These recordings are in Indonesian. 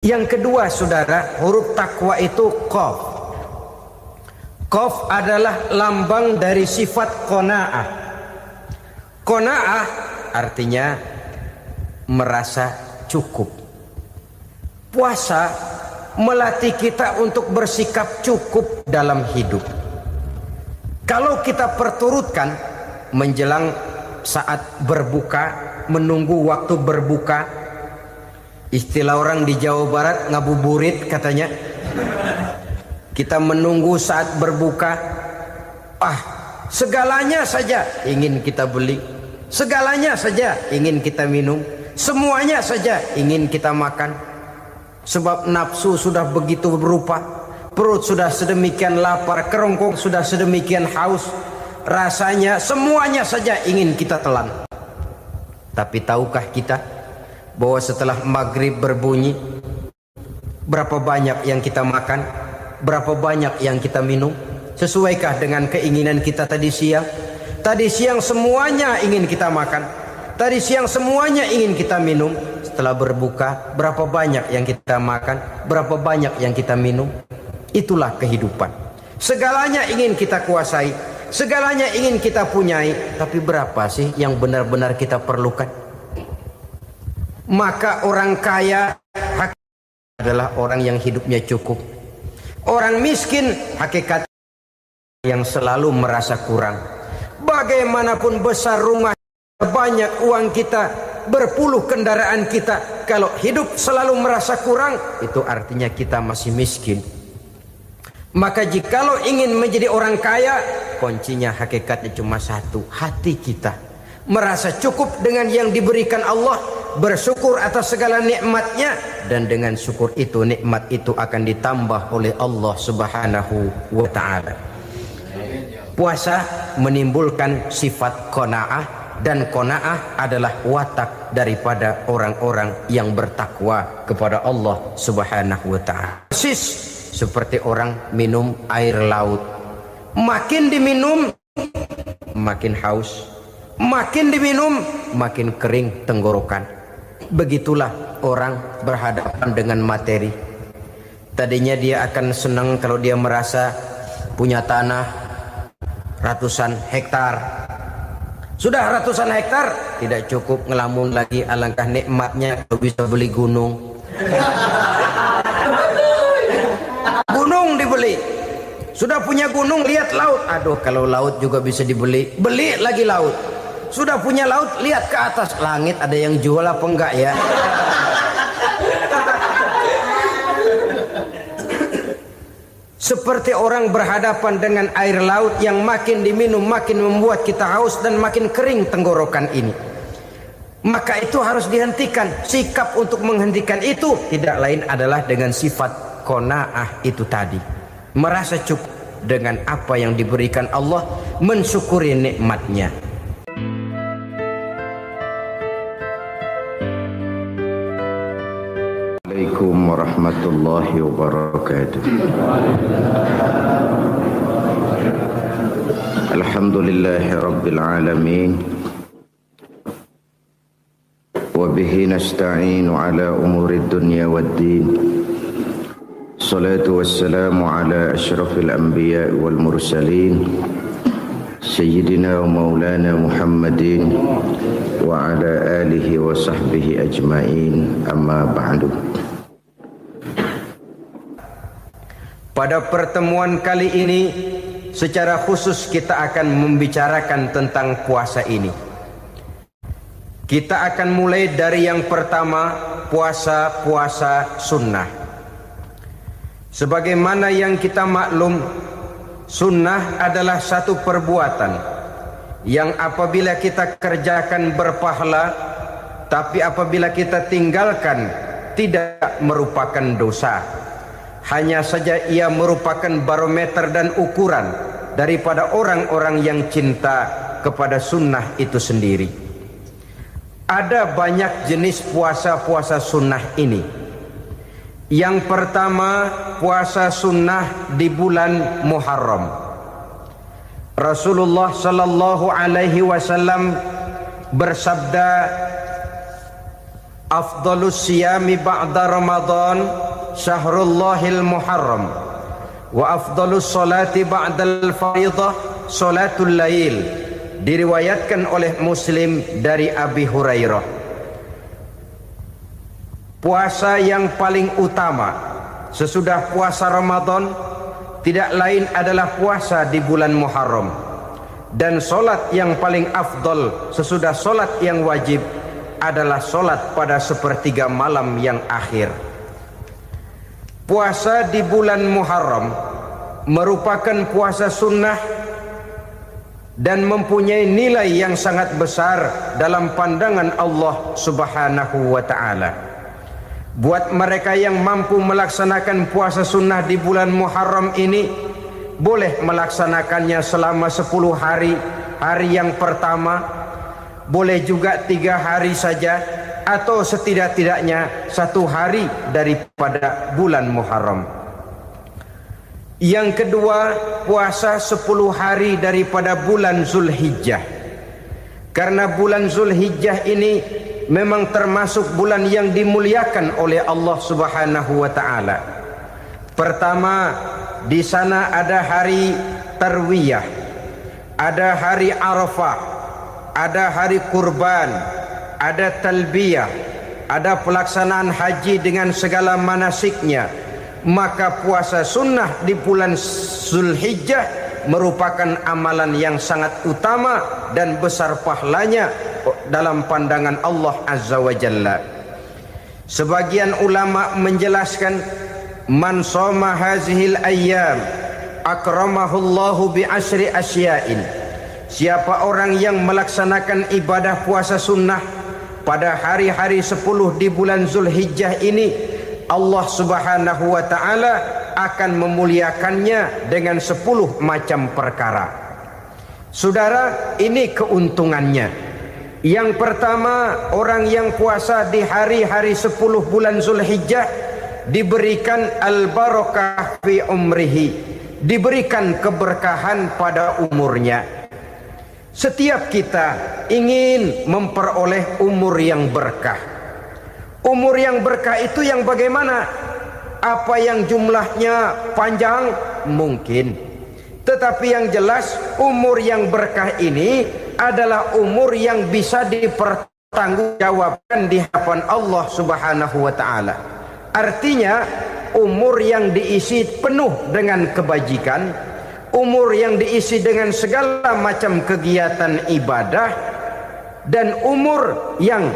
Yang kedua saudara, huruf takwa itu qaf. Qaf adalah lambang dari sifat qanaah. Qanaah artinya merasa cukup. Puasa melatih kita untuk bersikap cukup dalam hidup. Kalau kita perturutkan menjelang saat berbuka, menunggu waktu berbuka, istilah orang di Jawa Barat ngabuburit katanya, kita menunggu saat berbuka, segalanya saja ingin kita beli, segalanya saja ingin kita minum, semuanya saja ingin kita makan. Sebab nafsu sudah begitu berupa, perut sudah sedemikian lapar, kerongkong sudah sedemikian haus, rasanya semuanya saja ingin kita telan. Tapi tahukah kita bahwa setelah maghrib berbunyi, berapa banyak yang kita makan, berapa banyak yang kita minum? Sesuaikah dengan keinginan kita tadi siang? Tadi siang semuanya ingin kita makan, tadi siang semuanya ingin kita minum. Setelah berbuka, berapa banyak yang kita makan, berapa banyak yang kita minum? Itulah kehidupan. Segalanya ingin kita kuasai, segalanya ingin kita punyai, tapi berapa sih yang benar-benar kita perlukan? Maka orang kaya adalah orang yang hidupnya cukup. Orang miskin hakikat yang selalu merasa kurang. Bagaimanapun besar rumah, banyak uang kita, berpuluh kendaraan kita, kalau hidup selalu merasa kurang, itu artinya kita masih miskin. Maka jikalau ingin menjadi orang kaya, kuncinya hakikatnya cuma satu, hati kita merasa cukup dengan yang diberikan Allah, bersyukur atas segala nikmatnya, dan dengan syukur itu, nikmat itu akan ditambah oleh Allah Subhanahu wa ta'ala. Puasa menimbulkan sifat qanaah, dan qanaah adalah watak daripada orang-orang yang bertakwa kepada Allah Subhanahu wa ta'ala. Persis seperti orang minum air laut, makin diminum makin haus, makin diminum makin kering tenggorokan. Begitulah orang berhadapan dengan materi. Tadinya dia akan senang kalau dia merasa punya tanah ratusan hektar. Sudah ratusan hektar, tidak cukup, ngelamun lagi, alangkah nikmatnya kalau bisa beli gunung. Gunung dibeli. Sudah punya gunung, lihat laut. Aduh, kalau laut juga bisa dibeli, beli lagi laut. Sudah punya laut, lihat ke atas, langit ada yang jual apa enggak ya? Seperti orang berhadapan dengan air laut yang makin diminum makin membuat kita haus dan makin kering tenggorokan ini. Maka itu harus dihentikan. Sikap untuk menghentikan itu tidak lain adalah dengan sifat qanaah itu tadi. Merasa cukup dengan apa yang diberikan Allah, mensyukuri nikmatnya. Assalamualaikum warahmatullahi wabarakatuh. Alhamdulillahi rabbil alamin, wa bihi nasta'inu ala umuri dunya waddin. Salatu wassalamu ala ashrafil anbiya wal mursalin, Sayyidina wa maulana Muhammadin wa ala alihi wa sahbihi ajma'in, amma ba'du. Pada pertemuan kali ini secara khusus kita akan membicarakan tentang puasa ini. Kita akan mulai dari yang pertama, puasa sunnah. Sebagaimana yang kita maklum, sunnah adalah satu perbuatan yang apabila kita kerjakan berpahala, tapi apabila kita tinggalkan tidak merupakan dosa. Hanya saja ia merupakan barometer dan ukuran daripada orang-orang yang cinta kepada sunnah itu sendiri. Ada banyak jenis puasa sunnah ini. Yang pertama, puasa sunnah di bulan Muharram. Rasulullah sallallahu alaihi wasallam bersabda, afdalus siyami ba'da Ramadan syahrullahil muharram wa afdalus salati ba'dal faridah salatul lail. Diriwayatkan oleh Muslim dari Abi Hurairah, puasa yang paling utama sesudah puasa Ramadan tidak lain adalah puasa di bulan Muharram, dan solat yang paling afdol sesudah solat yang wajib adalah solat pada sepertiga malam yang akhir. Puasa di bulan Muharram merupakan puasa sunnah dan mempunyai nilai yang sangat besar dalam pandangan Allah Subhanahu wa ta'ala. Buat mereka yang mampu melaksanakan puasa sunnah di bulan Muharram ini, boleh melaksanakannya selama 10 hari. Hari yang pertama boleh juga 3 hari saja, atau setidak-tidaknya 1 hari daripada bulan Muharram. Yang kedua, puasa 10 hari daripada bulan Zulhijjah. Karena bulan Zulhijjah ini memang termasuk bulan yang dimuliakan oleh Allah Subhanahu wa ta'ala. Pertama, di sana ada hari Tarwiyah, ada hari Arafah, ada hari kurban, ada talbiyah, ada pelaksanaan haji dengan segala manasiknya. Maka puasa sunnah di bulan Zulhijjah merupakan amalan yang sangat utama dan besar pahalanya dalam pandangan Allah Azza wa Jalla. Sebagian ulama menjelaskan, man shoma hazihil ayyam akramahullahu bi asri asya'in. Siapa orang yang melaksanakan ibadah puasa sunnah pada hari-hari 10 di bulan Zulhijjah ini, Allah Subhanahu wa ta'ala akan memuliakannya dengan 10 macam perkara. Saudara, ini keuntungannya. Yang pertama, orang yang puasa di hari-hari 10 bulan Zulhijjah diberikan al-barakah fi umrihi, diberikan keberkahan pada umurnya. Setiap kita ingin memperoleh umur yang berkah. Umur yang berkah itu yang bagaimana? Apa yang jumlahnya panjang? Mungkin. Tetapi yang jelas umur yang berkah ini adalah umur yang bisa dipertanggungjawabkan di hadapan Allah Subhanahu wa ta'ala. Artinya umur yang diisi penuh dengan kebajikan, umur yang diisi dengan segala macam kegiatan ibadah, dan umur yang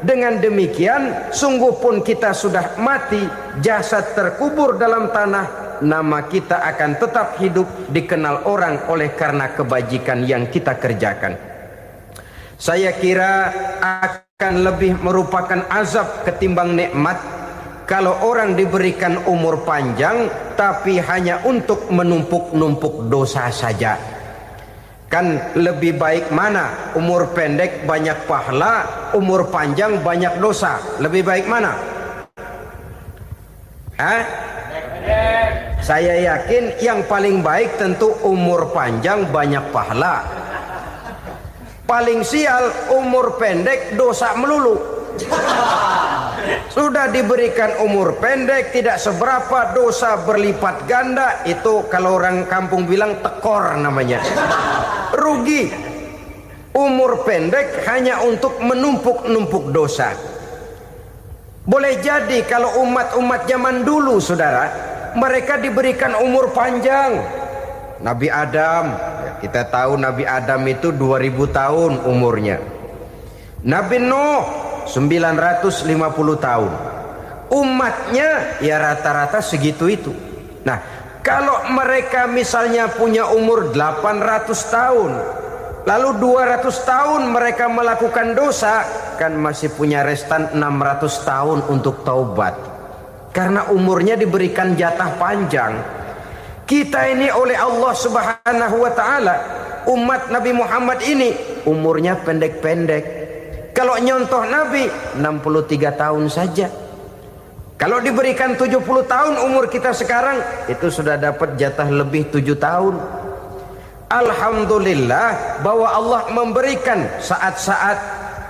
dengan demikian sungguh pun kita sudah mati, jasad terkubur dalam tanah, nama kita akan tetap hidup, dikenal orang oleh karena kebajikan yang kita kerjakan. Saya kira akan lebih merupakan azab ketimbang nikmat kalau orang diberikan umur panjang tapi hanya untuk menumpuk-numpuk dosa saja. Kan lebih baik mana? Umur pendek banyak pahala, umur panjang banyak dosa. Lebih baik mana? Saya yakin yang paling baik tentu umur panjang banyak pahala. Paling sial umur pendek dosa melulu. Sudah diberikan umur pendek tidak seberapa, dosa berlipat ganda. Itu kalau orang kampung bilang tekor namanya. Rugi. Umur pendek hanya untuk menumpuk-numpuk dosa. Boleh jadi kalau umat-umat zaman dulu, saudara, mereka diberikan umur panjang. Nabi Adam, kita tahu Nabi Adam itu 2000 tahun umurnya. Nabi Nuh 950 tahun. Umatnya ya rata-rata segitu itu. Nah, kalau mereka misalnya punya umur 800 tahun, lalu 200 tahun mereka melakukan dosa, kan masih punya restan 600 tahun untuk taubat. Karena umurnya diberikan jatah panjang. Kita ini oleh Allah Subhanahu wa ta'ala, umat Nabi Muhammad ini umurnya pendek-pendek. Kalau nyontoh Nabi 63 tahun saja. Kalau diberikan 70 tahun umur kita sekarang, itu sudah dapat jatah lebih 7 tahun. Alhamdulillah bahwa Allah memberikan saat-saat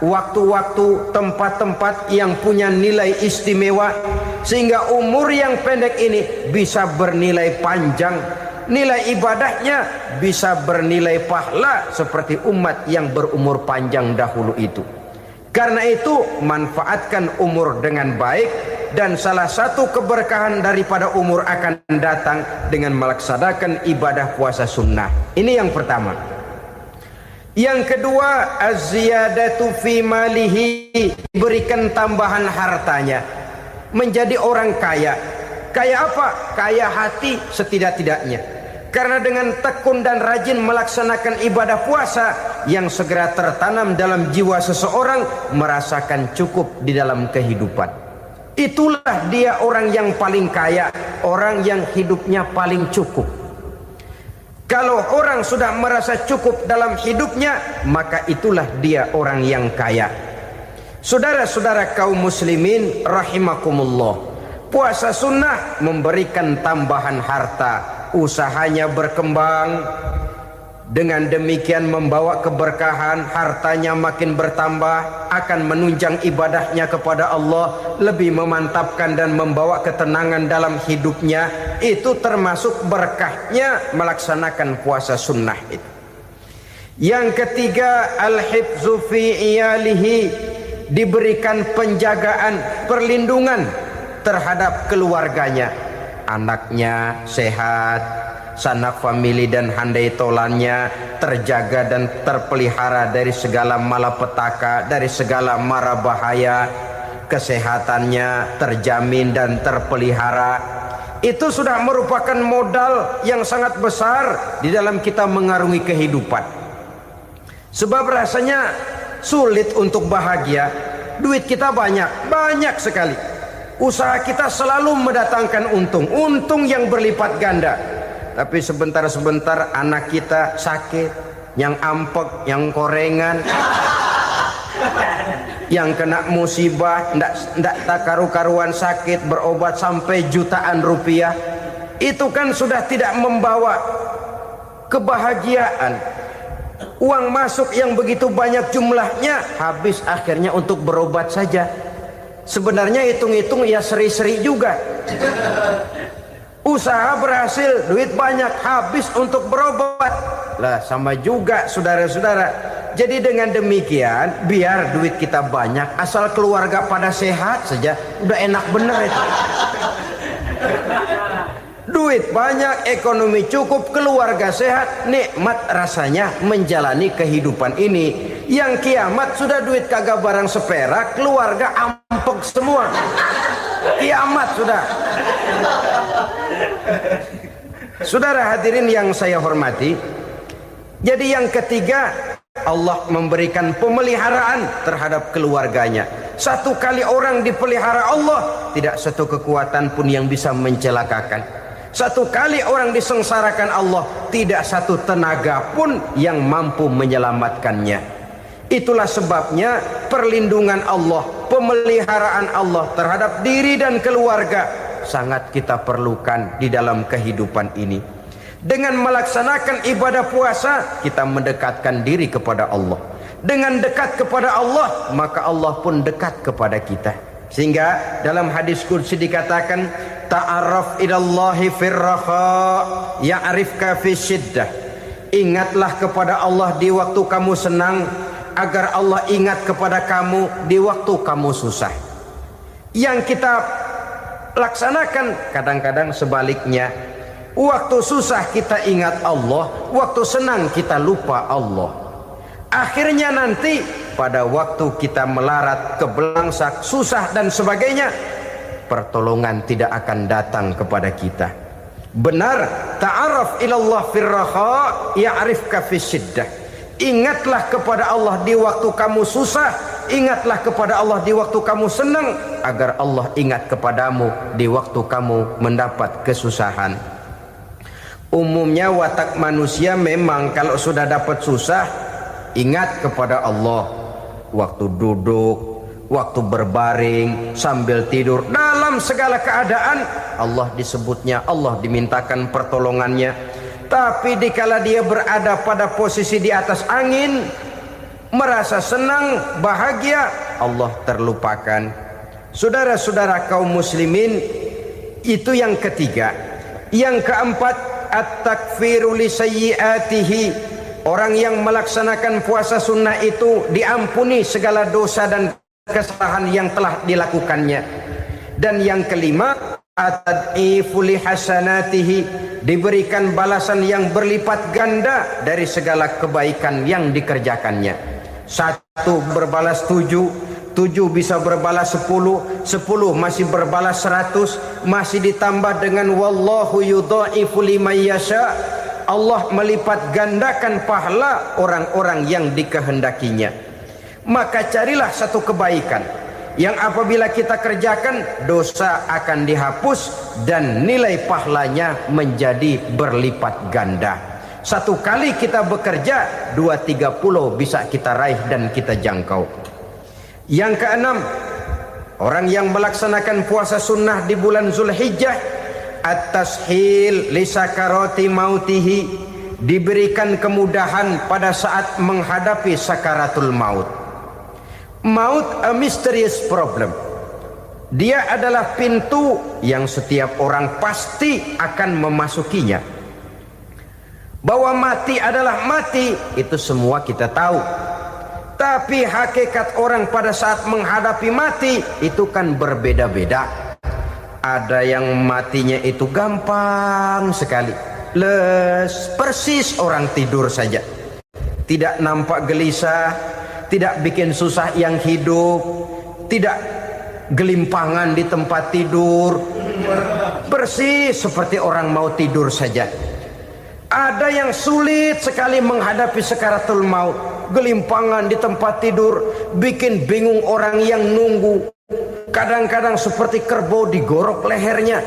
waktu-waktu, tempat-tempat yang punya nilai istimewa, sehingga umur yang pendek ini bisa bernilai panjang, nilai ibadahnya bisa bernilai pahala seperti umat yang berumur panjang dahulu itu. Karena itu manfaatkan umur dengan baik, dan salah satu keberkahan daripada umur akan datang dengan melaksanakan ibadah puasa sunnah. Ini yang pertama. Yang kedua, az-ziyadatu fi malihi, diberikan tambahan hartanya, menjadi orang kaya. Kaya apa? Kaya hati setidak-tidaknya. Karena dengan tekun dan rajin melaksanakan ibadah puasa, yang segera tertanam dalam jiwa seseorang merasakan cukup di dalam kehidupan. Itulah dia orang yang paling kaya, orang yang hidupnya paling cukup. Kalau orang sudah merasa cukup dalam hidupnya, maka itulah dia orang yang kaya. Saudara-saudara kaum muslimin rahimakumullah, puasa sunnah memberikan tambahan harta, usahanya berkembang, dengan demikian membawa keberkahan, hartanya makin bertambah, akan menunjang ibadahnya kepada Allah, lebih memantapkan dan membawa ketenangan dalam hidupnya. Itu termasuk berkahnya melaksanakan puasa sunnah itu. Yang ketiga, al-hifzu fi iyalihi, diberikan penjagaan, perlindungan terhadap keluarganya, anaknya sehat, sanak famili dan handai tolannya terjaga dan terpelihara dari segala malapetaka, dari segala mara bahaya, kesehatannya terjamin dan terpelihara. Itu sudah merupakan modal yang sangat besar di dalam kita mengarungi kehidupan. Sebab rasanya sulit untuk bahagia, duit kita banyak sekali, usaha kita selalu mendatangkan untung yang berlipat ganda. Tapi sebentar-sebentar anak kita sakit, yang ampek, yang korengan, yang kena musibah, ndak tak karu-karuan sakit, berobat sampai jutaan rupiah. Itu kan sudah tidak membawa kebahagiaan. Uang masuk yang begitu banyak jumlahnya, habis akhirnya untuk berobat saja. Sebenarnya hitung-hitung ya seri-seri juga. Usaha berhasil, duit banyak, habis untuk berobat. Lah sama juga saudara-saudara. Jadi dengan demikian, biar duit kita banyak, asal keluarga pada sehat saja, udah enak bener itu. Duit banyak, ekonomi cukup, keluarga sehat, nikmat rasanya menjalani kehidupan ini. Yang kiamat sudah duit kagak barang seperak, keluarga ampek semua. Kiamat sudah. Saudara hadirin yang saya hormati, jadi yang ketiga, Allah memberikan pemeliharaan terhadap keluarganya. Satu kali orang dipelihara Allah, tidak satu kekuatan pun yang bisa mencelakakan. Satu kali orang disengsarakan Allah, tidak satu tenaga pun yang mampu menyelamatkannya. Itulah sebabnya perlindungan Allah, pemeliharaan Allah terhadap diri dan keluarga sangat kita perlukan di dalam kehidupan ini. Dengan melaksanakan ibadah puasa, kita mendekatkan diri kepada Allah. Dengan dekat kepada Allah, maka Allah pun dekat kepada kita. Sehingga dalam hadis qudsi dikatakan, ta'arraf ilallahi firraha ya'rifka fi syiddah. Ingatlah kepada Allah di waktu kamu senang, agar Allah ingat kepada kamu di waktu kamu susah. Yang kita laksanakan kadang-kadang sebaliknya. Waktu susah kita ingat Allah, waktu senang kita lupa Allah. Akhirnya nanti pada waktu kita melarat, kebelangsak, susah dan sebagainya, pertolongan tidak akan datang kepada kita. Benar, ta'arraf ilallah firraha ya'rifka fi syiddah. Ingatlah kepada Allah di waktu kamu susah, ingatlah kepada Allah di waktu kamu senang, agar Allah ingat kepadamu di waktu kamu mendapat kesusahan. Umumnya watak manusia memang kalau sudah dapat susah, ingat kepada Allah. Waktu duduk, waktu berbaring, sambil tidur, dalam segala keadaan Allah disebutnya, Allah dimintakan pertolongannya. Tapi dikala dia berada pada posisi di atas angin, merasa senang, bahagia, Allah terlupakan. Saudara-saudara kaum muslimin, itu yang ketiga. Yang keempat, at-takfiru li sayyiatihi. Orang yang melaksanakan puasa sunnah itu diampuni segala dosa dan kesalahan yang telah dilakukannya. Dan yang kelima, at-tad'ifu li hasanatihi, diberikan balasan yang berlipat ganda dari segala kebaikan yang dikerjakannya. 1 berbalas 7, 7 bisa berbalas 10, 10 masih berbalas 100, masih ditambah dengan wallahu yudha'ifu liman yasha. Allah melipat gandakan pahala orang-orang yang dikehendakinya. Maka carilah satu kebaikan yang apabila kita kerjakan, dosa akan dihapus dan nilai pahalanya menjadi berlipat ganda. 1 kali kita bekerja, 2-3 bisa kita raih dan kita jangkau. Yang keenam, orang yang melaksanakan puasa sunnah di bulan Zulhijjah, at-tashil li sakarati mautihi, diberikan kemudahan pada saat menghadapi sakaratul maut. Maut a mysterious problem. Dia adalah pintu yang setiap orang pasti akan memasukinya. Bahwa mati adalah mati, itu semua kita tahu. Tapi hakikat orang pada saat menghadapi mati itu kan berbeda-beda. Ada yang matinya itu gampang sekali, persis orang tidur saja, tidak nampak gelisah, tidak bikin susah yang hidup, tidak gelimpangan di tempat tidur, persis seperti orang mau tidur saja. Ada yang sulit sekali menghadapi sakaratul maut, gelimpangan di tempat tidur, bikin bingung orang yang nunggu. Kadang-kadang seperti kerbau digorok lehernya.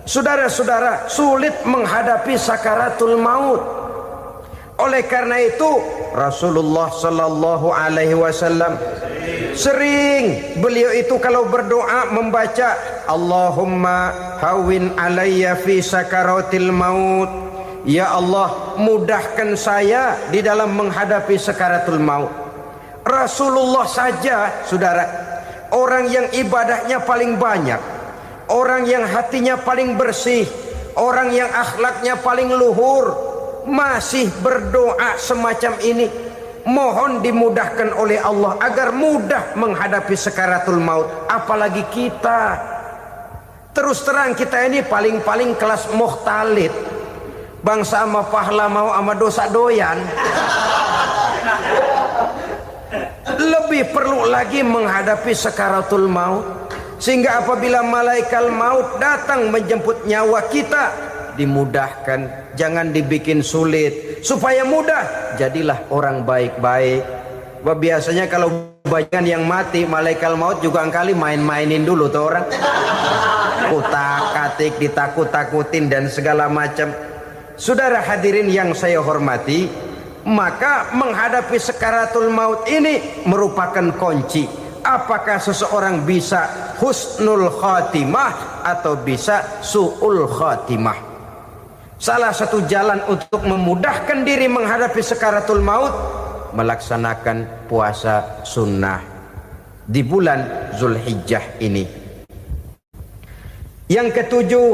Saudara-saudara, sulit menghadapi sakaratul maut. Oleh karena itu Rasulullah sallallahu alaihi wasallam sering beliau itu kalau berdoa membaca Allahumma hawwin alayya fi sakaratil maut. Ya Allah, mudahkan saya di dalam menghadapi sakaratul maut. Rasulullah saja, saudara, orang yang ibadahnya paling banyak, orang yang hatinya paling bersih, orang yang akhlaknya paling luhur, masih berdoa semacam ini. Mohon dimudahkan oleh Allah agar mudah menghadapi sakaratul maut. Apalagi kita, terus terang kita ini paling-paling kelas muhtalid, bangsa sama pahala mau sama dosa doyan. Lebih perlu lagi menghadapi sakaratul maut, sehingga apabila malaikat maut datang menjemput nyawa kita, dimudahkan, jangan dibikin sulit, supaya mudah. Jadilah orang baik-baik. Biasanya kalau banyak yang mati, malaikat maut juga kali main-mainin dulu tuh orang, kutak-katik, ditakut-takutin dan segala macam. Saudara hadirin yang saya hormati, maka menghadapi sakaratul maut ini merupakan kunci. Apakah seseorang bisa husnul khatimah atau bisa su'ul khatimah? Salah satu jalan untuk memudahkan diri menghadapi sakaratul maut, melaksanakan puasa sunnah di bulan Zulhijjah ini. Yang ketujuh,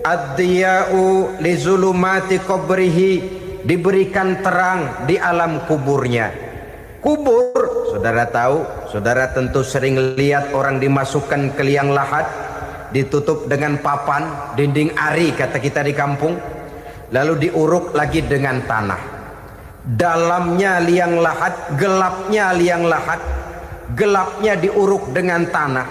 ad-diya'u li zulumati qabrihi, diberikan terang di alam kuburnya. Kubur, saudara tahu, saudara tentu sering lihat orang dimasukkan ke liang lahat, ditutup dengan papan, dinding ari kata kita di kampung, lalu diuruk lagi dengan tanah. Dalamnya liang lahat, gelapnya liang lahat, gelapnya diuruk dengan tanah,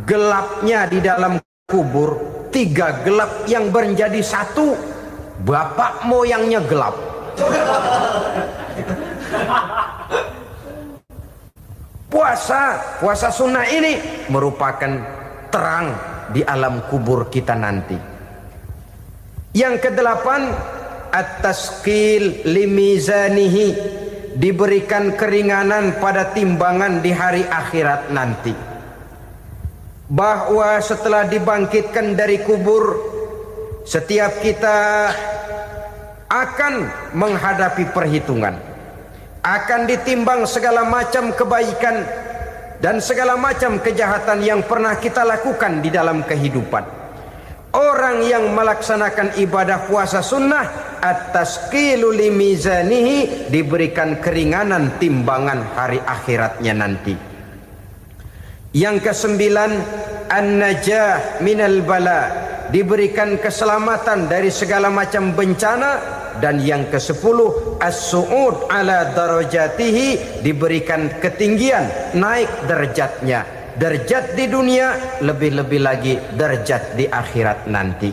gelapnya di dalam kubur, 3 gelap yang menjadi satu. Bapak moyangnya gelap. Puasa sunnah ini merupakan terang di alam kubur kita nanti. Yang kedelapan, at-tasqil limizanihi, diberikan keringanan pada timbangan di hari akhirat nanti. Bahwa setelah dibangkitkan dari kubur, setiap kita akan menghadapi perhitungan. akan ditimbang segala macam kebaikan dan segala macam kejahatan yang pernah kita lakukan di dalam kehidupan. Orang yang melaksanakan ibadah puasa sunnah at-tasqilu limizanihi, diberikan keringanan timbangan hari akhiratnya nanti. Yang kesembilan, an-najah minal bala, diberikan keselamatan dari segala macam bencana. Dan yang ke-10, as-su'ud ala darajatihi, diberikan ketinggian, naik derajatnya. Derajat di dunia, lebih-lebih lagi derajat di akhirat nanti.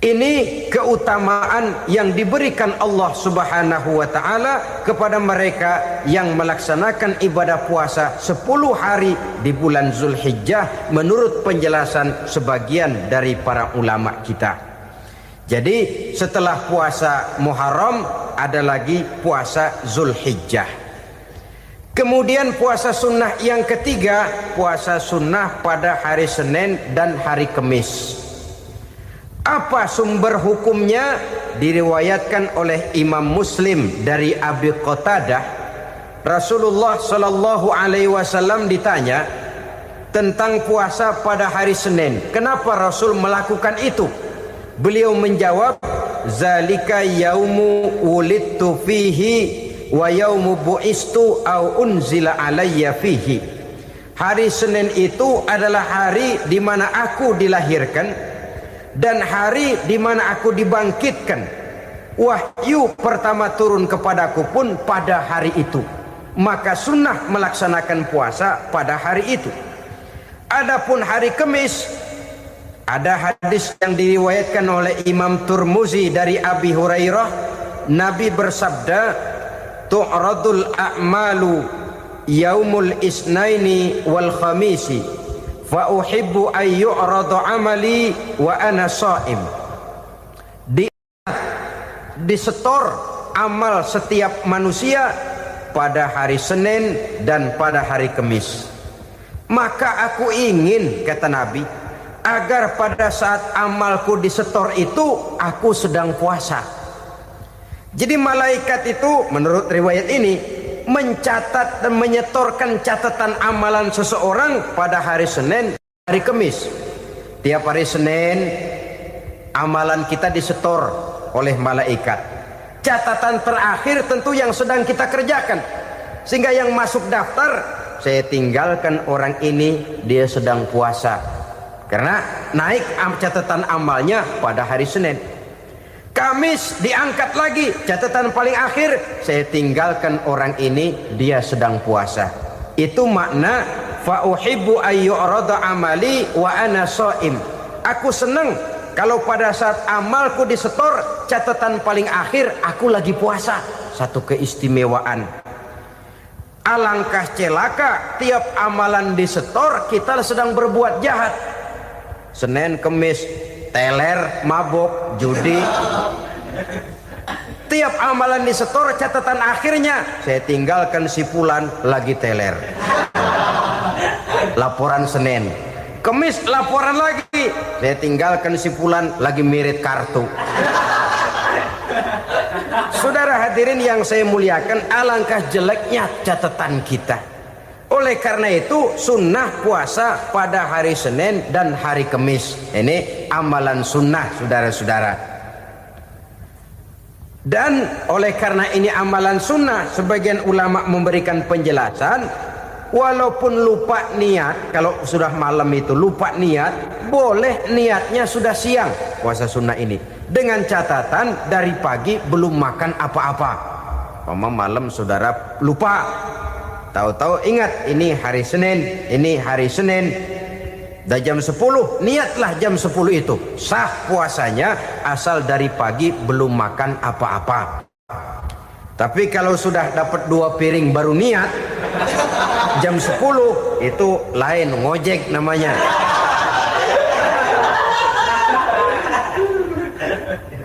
Ini keutamaan yang diberikan Allah Subhanahu wa ta'ala kepada mereka yang melaksanakan ibadah puasa 10 hari di bulan Zulhijjah menurut penjelasan sebagian dari para ulama kita. Jadi setelah puasa Muharram ada lagi puasa Zulhijjah. Kemudian puasa sunnah yang ketiga, puasa sunnah pada hari Senin dan hari Kamis. Apa sumber hukumnya? Diriwayatkan oleh Imam Muslim dari Abi Qatadah, Rasulullah Shallallahu Alaihi Wasallam ditanya tentang puasa pada hari Senin. Kenapa Rasul melakukan itu? Beliau menjawab, zalika yaumu wulidtu fihi wa yaumu bu'istu au unzila alayya fihi. Hari Senin itu adalah hari di mana aku dilahirkan dan hari di mana aku dibangkitkan. Wahyu pertama turun kepadaku pun pada hari itu. Maka sunnah melaksanakan puasa pada hari itu. Adapun hari Kamis, ada hadis yang diriwayatkan oleh Imam Turmuzi dari Abi Hurairah, Nabi bersabda, tu'radul a'malu yaumul isnaini wal khamisi fa uhibbu ay yu'radu amali wa ana sha'im. Disetor amal setiap manusia pada hari Senin dan pada hari Kamis. Maka aku ingin, kata Nabi, agar pada saat amalku disetor itu aku sedang puasa. Jadi malaikat itu menurut riwayat ini mencatat dan menyetorkan catatan amalan seseorang pada hari Senin, hari Kamis. Tiap hari Senin amalan kita disetor oleh malaikat. Catatan terakhir tentu yang sedang kita kerjakan. Sehingga yang masuk daftar, saya tinggalkan orang ini, dia sedang puasa. Karena naik catatan amalnya pada hari Senin. Kamis diangkat lagi, catatan paling akhir, saya tinggalkan orang ini, dia sedang puasa. Itu makna fa uhibbu ayyurada amali wa ana shaim. Aku senang kalau pada saat amalku disetor, catatan paling akhir aku lagi puasa. Satu keistimewaan. Alangkah celaka tiap amalan disetor kita sedang berbuat jahat. Senin, Kamis, teler, mabok, judi. Tiap amalan disetor, catatan akhirnya saya tinggalkan si fulan lagi teler. Laporan Senin. Kamis laporan lagi, saya tinggalkan si fulan lagi mirit kartu. Saudara hadirin yang saya muliakan, alangkah jeleknya catatan kita. Oleh karena itu sunnah puasa pada hari Senin dan hari Kamis. Ini amalan sunnah, saudara-saudara. Dan oleh karena ini amalan sunnah, sebagian ulama memberikan penjelasan, walaupun lupa niat, kalau sudah malam itu lupa niat, boleh niatnya sudah siang puasa sunnah ini. Dengan catatan dari pagi belum makan apa-apa. Malam saudara lupa, tahu-tahu ingat ini hari Senin, ini hari Senin. Dan jam 10, niatlah jam 10 itu. Sah puasanya asal dari pagi belum makan apa-apa. Tapi kalau sudah dapat 2 piring baru niat, jam 10 itu lain, ngojek namanya.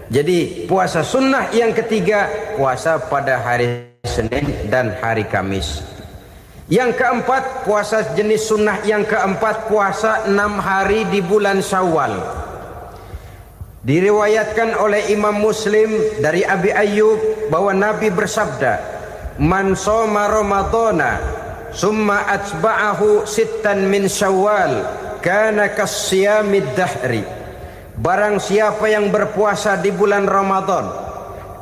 Jadi puasa sunnah yang ketiga, puasa pada hari Senin dan hari Kamis. Yang keempat, puasa jenis sunnah yang keempat, puasa 6 hari di bulan Syawal. Diriwayatkan oleh Imam Muslim dari Abi Ayyub bahwa Nabi bersabda, man shoma ramadhana summa atba'ahu sittan min syawal kana kasyamid dahri. Barang siapa yang berpuasa di bulan Ramadan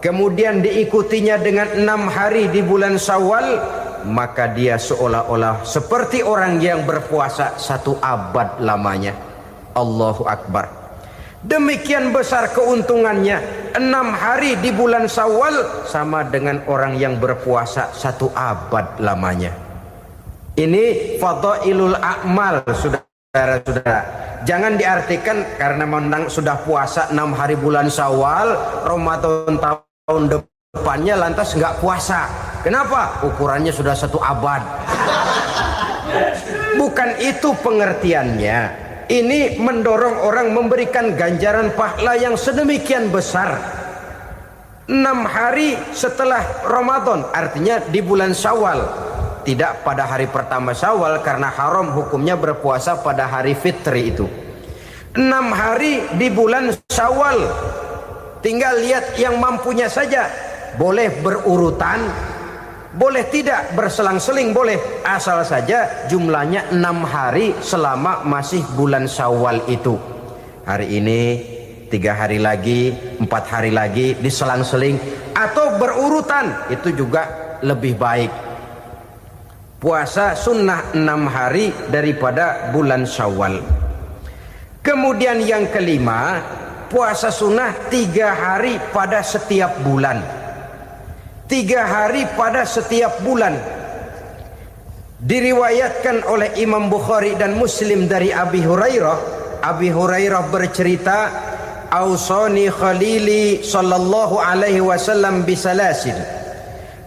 kemudian diikutinya dengan 6 hari di bulan Syawal, maka dia seolah-olah seperti orang yang berpuasa 1 abad lamanya. Allahu Akbar. Demikian besar keuntungannya. 6 hari di bulan Syawal sama dengan orang yang berpuasa 1 abad lamanya. Ini fadailul a'mal, saudara-saudara. Jangan diartikan karena menang sudah puasa 6 hari bulan Syawal, Ramadan tahun depannya lantas nggak puasa. Kenapa? Ukurannya sudah 1 abad. Bukan itu pengertiannya. Ini mendorong orang memberikan ganjaran pahala yang sedemikian besar. 6 hari setelah Ramadan, artinya di bulan Syawal. Tidak pada hari pertama Syawal karena haram hukumnya berpuasa pada hari fitri itu. 6 hari di bulan Syawal. Tinggal lihat yang mampunya saja. Boleh berurutan, boleh tidak berselang-seling, boleh. Asal saja jumlahnya 6 hari selama masih bulan Syawal itu. Hari ini 3 hari lagi, 4 hari lagi diselang-seling atau berurutan, itu juga lebih baik. Puasa sunnah 6 hari daripada bulan Syawal. Kemudian yang kelima, puasa sunnah 3 hari pada setiap bulan. 3 hari pada setiap bulan. Diriwayatkan oleh Imam Bukhari dan Muslim dari Abi Hurairah. Abi Hurairah bercerita, "Ausani khalili sallallahu alaihi wasallam bisalasin."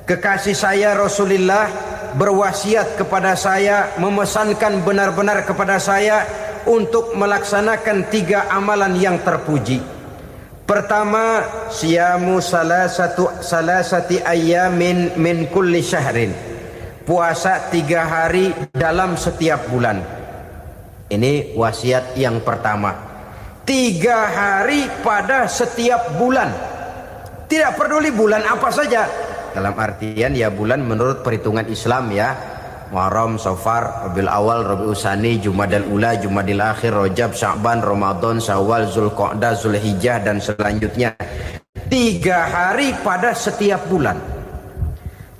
Kekasih saya Rasulullah berwasiat kepada saya, memesankan benar-benar kepada saya untuk melaksanakan 3 amalan yang terpuji. Pertama, siyamu salasati ayyamin min kulli syahrin. Puasa 3 hari dalam setiap bulan. Ini wasiat yang pertama. 3 hari pada setiap bulan. Tidak peduli bulan apa saja. Dalam artian ya bulan menurut perhitungan Islam ya. Muharram, Safar, Rabiul Awal, Rabiul Tsani, Jumadal Ula, Jumadil Akhir, Rajab, Sya'ban, Ramadan, Syawal, Zulqa'dah, Zulhijjah dan selanjutnya. 3 hari pada setiap bulan.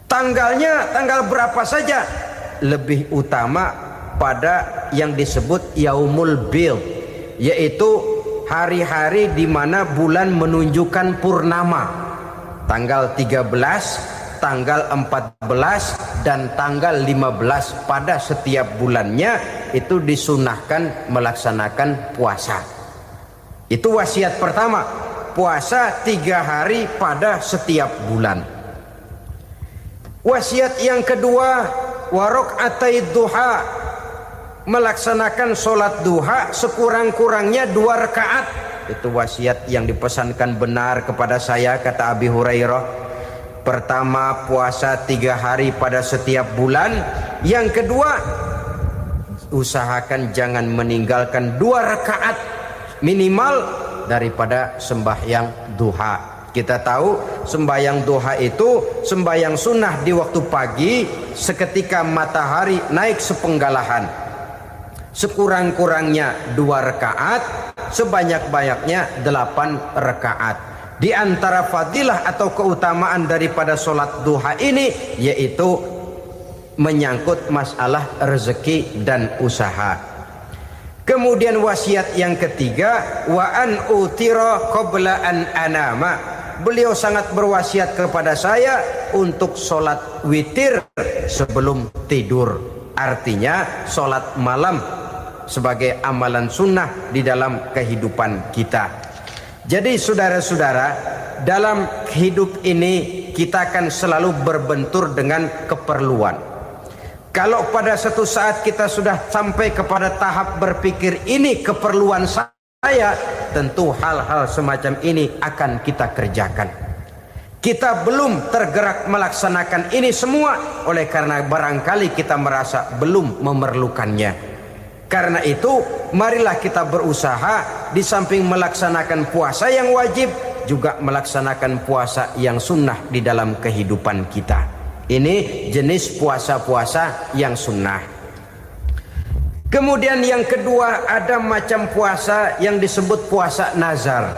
Tanggalnya tanggal berapa saja. Lebih utama pada yang disebut Yaumul Bid, yaitu hari-hari di mana bulan menunjukkan purnama. Tanggal 13, tanggal 14 dan tanggal 15 pada setiap bulannya itu disunahkan melaksanakan puasa. Itu wasiat pertama, puasa 3 hari pada setiap bulan. Wasiat yang kedua, waraqatai duha, melaksanakan sholat duha sekurang-kurangnya 2 rakaat. Itu wasiat yang dipesankan benar kepada saya, kata Abi Hurairah. Pertama, puasa 3 hari pada setiap bulan. Yang kedua, usahakan jangan meninggalkan 2 rakaat minimal daripada sembahyang duha. Kita tahu sembahyang duha itu sembahyang sunnah di waktu pagi seketika matahari naik sepenggalahan. Sekurang-kurangnya 2 rakaat, sebanyak-banyaknya 8 rakaat. Di antara fadilah atau keutamaan daripada sholat duha ini yaitu menyangkut masalah rezeki dan usaha. Kemudian wasiat yang ketiga, wa an utira qabla an anama. Beliau sangat berwasiat kepada saya untuk sholat witir sebelum tidur. Artinya sholat malam sebagai amalan sunnah di dalam kehidupan kita. Jadi saudara-saudara, dalam hidup ini kita akan selalu berbentur dengan keperluan. Kalau pada suatu saat kita sudah sampai kepada tahap berpikir ini keperluan saya, tentu hal-hal semacam ini akan kita kerjakan. Kita belum tergerak melaksanakan ini semua oleh karena barangkali kita merasa belum memerlukannya. Karena itu marilah kita berusaha di samping melaksanakan puasa yang wajib juga melaksanakan puasa yang sunnah di dalam kehidupan kita. Ini jenis puasa-puasa yang sunnah. Kemudian yang kedua, ada macam puasa yang disebut puasa nazar.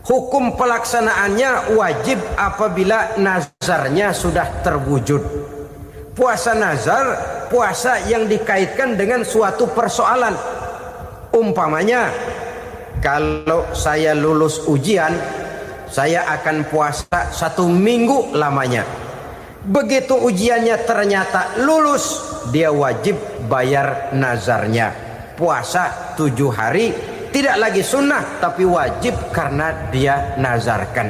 Hukum pelaksanaannya wajib apabila nazarnya sudah terwujud. Puasa nazar, puasa yang dikaitkan dengan suatu persoalan. Umpamanya, kalau saya lulus ujian, saya akan puasa 1 minggu lamanya. Begitu ujiannya ternyata lulus, dia wajib bayar nazarnya. Puasa 7 hari, tidak lagi sunnah tapi wajib karena dia nazarkan.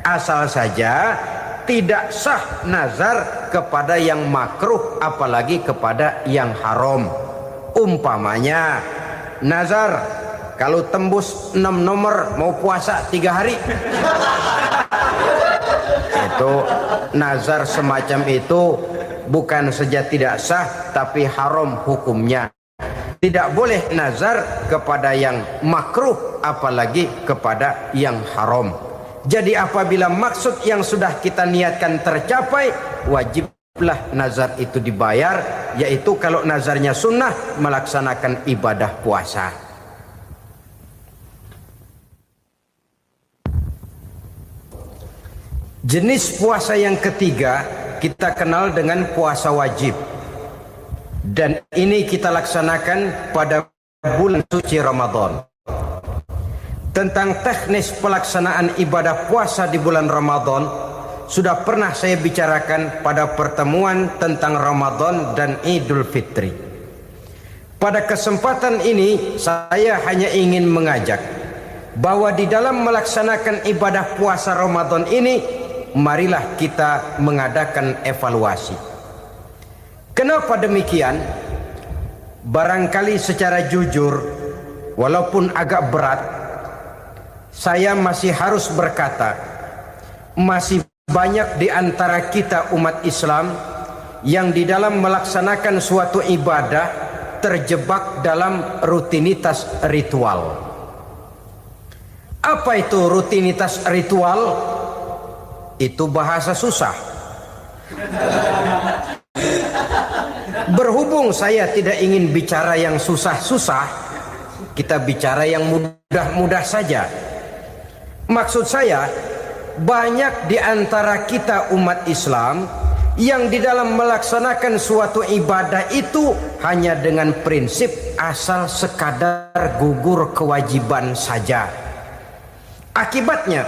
Asal saja tidak sah nazar kepada yang makruh, apalagi kepada yang haram. Umpamanya nazar, kalau tembus 6 nomor mau puasa 3 hari. Itu nazar semacam itu bukan saja tidak sah tapi haram hukumnya. Tidak boleh nazar kepada yang makruh apalagi kepada yang haram. Jadi apabila maksud yang sudah kita niatkan tercapai, wajiblah nazar itu dibayar, yaitu kalau nazarnya sunnah melaksanakan ibadah puasa. Jenis puasa yang ketiga kita kenal dengan puasa wajib. Dan ini kita laksanakan pada bulan suci Ramadan. Tentang teknis pelaksanaan ibadah puasa di bulan Ramadan sudah pernah saya bicarakan pada pertemuan tentang Ramadan dan Idul Fitri. Pada kesempatan ini saya hanya ingin mengajak bahwa di dalam melaksanakan ibadah puasa Ramadan ini, marilah kita mengadakan evaluasi. Kenapa demikian? Barangkali secara jujur, walaupun agak berat, saya masih harus berkata, masih banyak di antara kita umat Islam yang di dalam melaksanakan suatu ibadah terjebak dalam rutinitas ritual. Apa itu rutinitas ritual? Itu bahasa susah. Berhubung saya tidak ingin bicara yang susah-susah, kita bicara yang mudah-mudah saja. Maksud saya, banyak di antara kita umat Islam yang di dalam melaksanakan suatu ibadah itu hanya dengan prinsip asal sekadar gugur kewajiban saja. Akibatnya,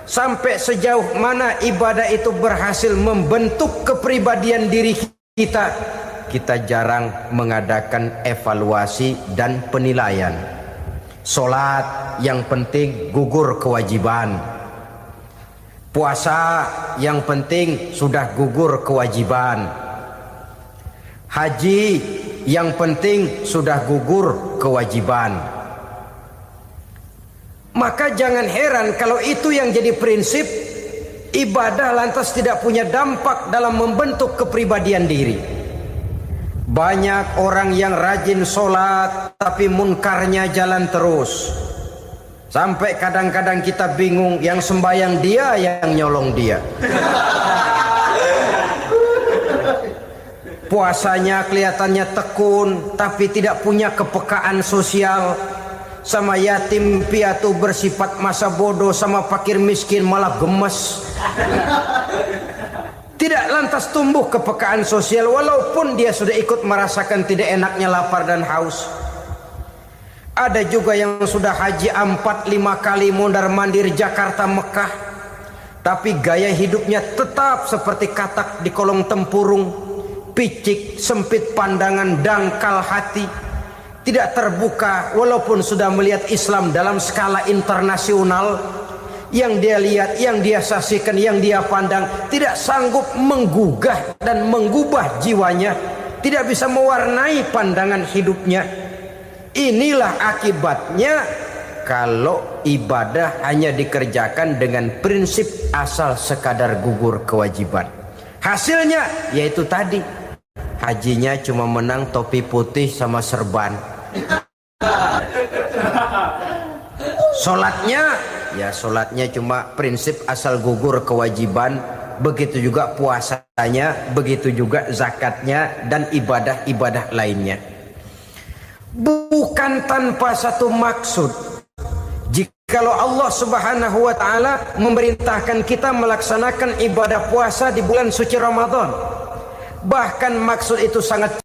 sampai sejauh mana ibadah itu berhasil membentuk kepribadian diri kita, kita jarang mengadakan evaluasi dan penilaian. Solat yang penting gugur kewajiban. Puasa yang penting sudah gugur kewajiban. Haji yang penting sudah gugur kewajiban. Maka jangan heran kalau itu yang jadi prinsip, ibadah lantas tidak punya dampak dalam membentuk kepribadian diri. Banyak orang yang rajin sholat tapi munkarnya jalan terus. Sampai kadang-kadang kita bingung, yang sembahyang dia, yang nyolong dia. Puasanya kelihatannya tekun tapi tidak punya kepekaan sosial. Sama yatim piatu bersifat masa bodoh, sama fakir miskin malah gemes. Tidak lantas tumbuh kepekaan sosial walaupun dia sudah ikut merasakan tidak enaknya lapar dan haus. Ada juga yang sudah haji 4-5 kali mondar-mandir Jakarta Mekah, tapi gaya hidupnya tetap seperti katak di kolong tempurung, picik, sempit pandangan, dangkal hati, tidak terbuka walaupun sudah melihat Islam dalam skala internasional. Yang dia lihat, yang dia saksikan, yang dia pandang tidak sanggup menggugah dan mengubah jiwanya, tidak bisa mewarnai pandangan hidupnya. Inilah akibatnya kalau ibadah hanya dikerjakan dengan prinsip asal sekadar gugur kewajiban. Hasilnya yaitu tadi, hajinya cuma menang topi putih sama serban. Sholatnya, ya sholatnya cuma prinsip asal gugur kewajiban, begitu juga puasanya, begitu juga zakatnya dan ibadah-ibadah lainnya. Bukan tanpa satu maksud. Jikalau Allah Subhanahu wa taala memerintahkan kita melaksanakan ibadah puasa di bulan suci Ramadan, bahkan maksud itu sangat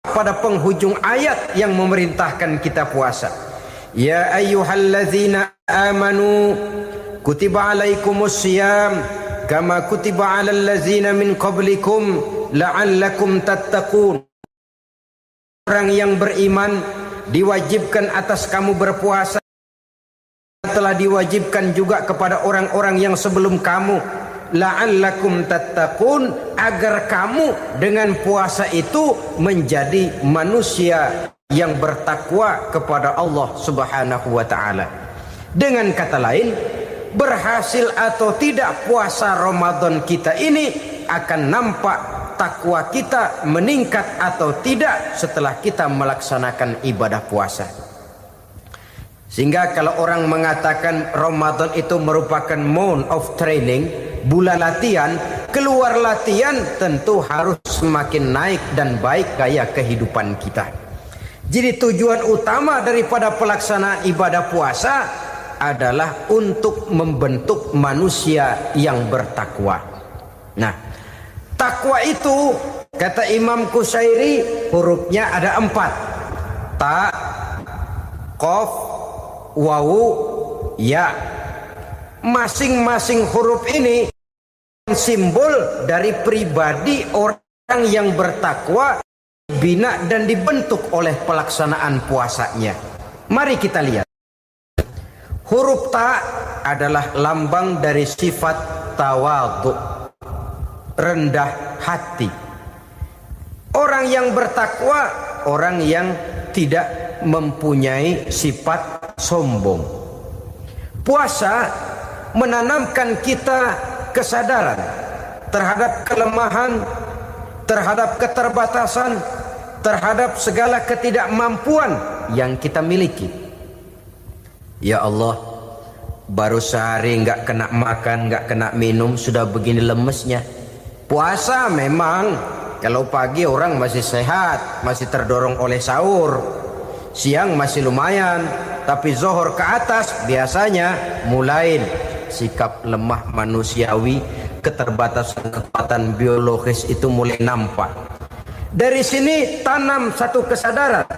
pada penghujung ayat yang memerintahkan kita puasa. Ya ayyuhalladzina amanu kutiba alaikumus syiyam kama kutiba alal ladzina min qablikum la'allakum tattaqun. Orang yang beriman diwajibkan atas kamu berpuasa, telah diwajibkan juga kepada orang-orang yang sebelum kamu, la'allakum tattaqun, agar kamu dengan puasa itu menjadi manusia yang bertakwa kepada Allah Subhanahu wa taala. Dengan kata lain, berhasil atau tidak puasa Ramadan kita ini akan nampak takwa kita meningkat atau tidak setelah kita melaksanakan ibadah puasa. Sehingga kalau orang mengatakan Ramadan itu merupakan month of training, bulan latihan, keluar latihan tentu harus semakin naik dan baik gaya kehidupan kita. Jadi tujuan utama daripada pelaksanaan ibadah puasa adalah untuk membentuk manusia yang bertakwa. Nah, takwa itu kata Imam Qusairi hurufnya ada 4. Ta, qaf, wawu, ya. Masing-masing huruf ini simbol dari pribadi orang yang bertakwa, bina dan dibentuk oleh pelaksanaan puasanya. Mari kita lihat. Huruf ta adalah lambang dari sifat tawadhu, rendah hati. Orang yang bertakwa, orang yang tidak mempunyai sifat sombong. Puasa menanamkan kita kesadaran terhadap kelemahan, terhadap keterbatasan, terhadap segala ketidakmampuan yang kita miliki. Ya Allah, baru sehari nggak kena makan, nggak kena minum, sudah begini lemesnya. Puasa memang, kalau pagi orang masih sehat, masih terdorong oleh sahur, siang masih lumayan, tapi zuhur ke atas biasanya mulai sikap lemah manusiawi, keterbatasan kekuatan biologis itu mulai nampak. Dari sini tanam satu kesadaran,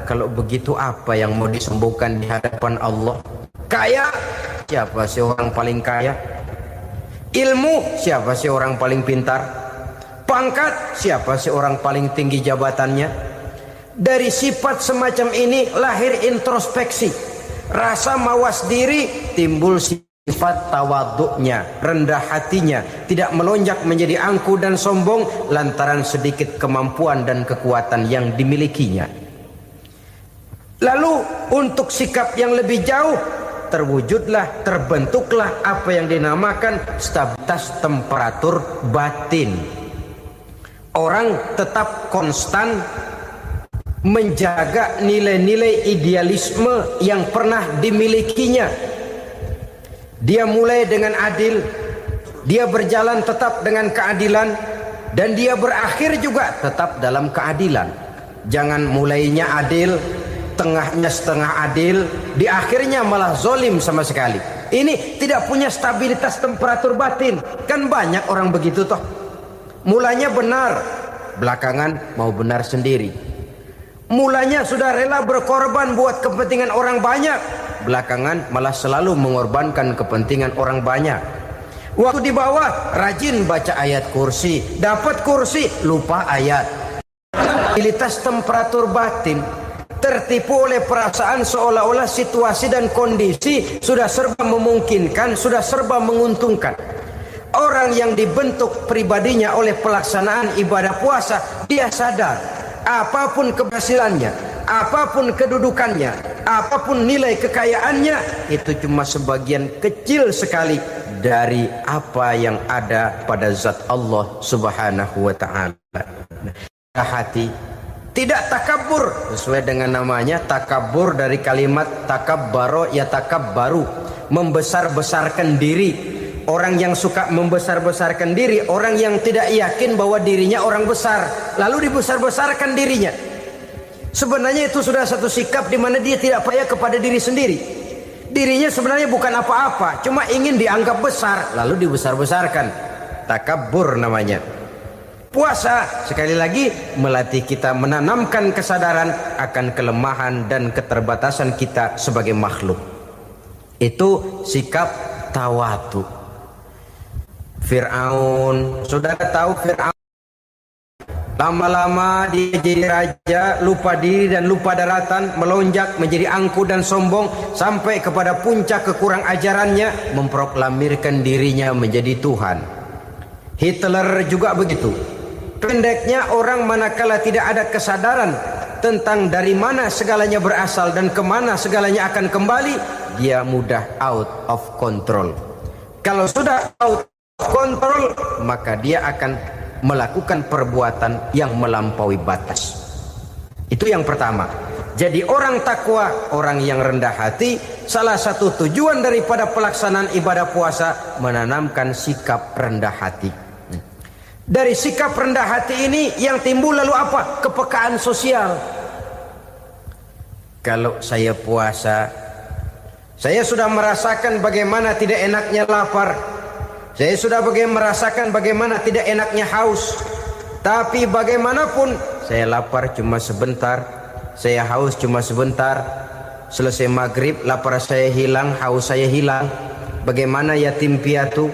kalau begitu apa yang mau disembuhkan di hadapan Allah? Kaya, siapa sih orang paling kaya? Ilmu, siapa sih orang paling pintar? Pangkat, siapa sih orang paling tinggi jabatannya? Dari sifat semacam ini lahir introspeksi, rasa mawas diri, timbul sifat tawaduknya, rendah hatinya, tidak melonjak menjadi angku dan sombong lantaran sedikit kemampuan dan kekuatan yang dimilikinya. Lalu untuk sikap yang lebih jauh, terwujudlah, terbentuklah apa yang dinamakan stabilitas temperatur batin. Orang tetap konstan menjaga nilai-nilai idealisme yang pernah dimilikinya. Dia mulai dengan adil, dia berjalan tetap dengan keadilan, dan dia berakhir juga tetap dalam keadilan. Jangan mulainya adil, tengahnya setengah adil, di akhirnya malah zolim sama sekali. Ini tidak punya stabilitas temperatur batin. Kan banyak orang begitu toh. Mulanya benar, belakangan mau benar sendiri. Mulanya sudah rela berkorban buat kepentingan orang banyak, belakangan malah selalu mengorbankan kepentingan orang banyak. Waktu di bawah rajin baca ayat kursi, dapat kursi lupa ayat. Stabilitas temperatur batin tertipu oleh perasaan seolah-olah situasi dan kondisi sudah serba memungkinkan, sudah serba menguntungkan. Orang yang dibentuk pribadinya oleh pelaksanaan ibadah puasa, dia sadar apapun keberhasilannya, apapun kedudukannya, apapun nilai kekayaannya, itu cuma sebagian kecil sekali dari apa yang ada pada zat Allah Subhanahu wa ta'ala. Hati tidak takabur, sesuai dengan namanya takabur dari kalimat takabbaro ya takabbaru, membesar-besarkan diri, orang yang suka membesar-besarkan diri, orang yang tidak yakin bahwa dirinya orang besar, lalu dibesar-besarkan dirinya. Sebenarnya itu sudah satu sikap di mana dia tidak percaya kepada diri sendiri. Dirinya sebenarnya bukan apa-apa, cuma ingin dianggap besar, lalu dibesar-besarkan. Takabur namanya. Puasa sekali lagi melatih kita menanamkan kesadaran akan kelemahan dan keterbatasan kita sebagai makhluk. Itu sikap tawadu. Fir'aun, saudara tahu Fir'aun, lama-lama dia jadi raja, lupa diri dan lupa daratan, melonjak menjadi angkuh dan sombong sampai kepada puncak kekurang ajarannya, memproklamirkan dirinya menjadi Tuhan. Hitler juga begitu. Pendeknya orang manakala tidak ada kesadaran tentang dari mana segalanya berasal dan kemana segalanya akan kembali, dia mudah out of control. Kalau sudah out kontrol, maka dia akan melakukan perbuatan yang melampaui batas. Itu yang pertama. Jadi orang takwa, orang yang rendah hati, salah satu tujuan daripada pelaksanaan ibadah puasa menanamkan sikap rendah hati. Dari sikap rendah hati ini yang timbul lalu apa? Kepekaan sosial. Kalau saya puasa, saya sudah merasakan bagaimana tidak enaknya lapar. Saya sudah merasakan bagaimana tidak enaknya haus. Tapi bagaimanapun saya lapar cuma sebentar, saya haus cuma sebentar. Selesai maghrib lapar saya hilang, haus saya hilang. Bagaimana yatim piatu,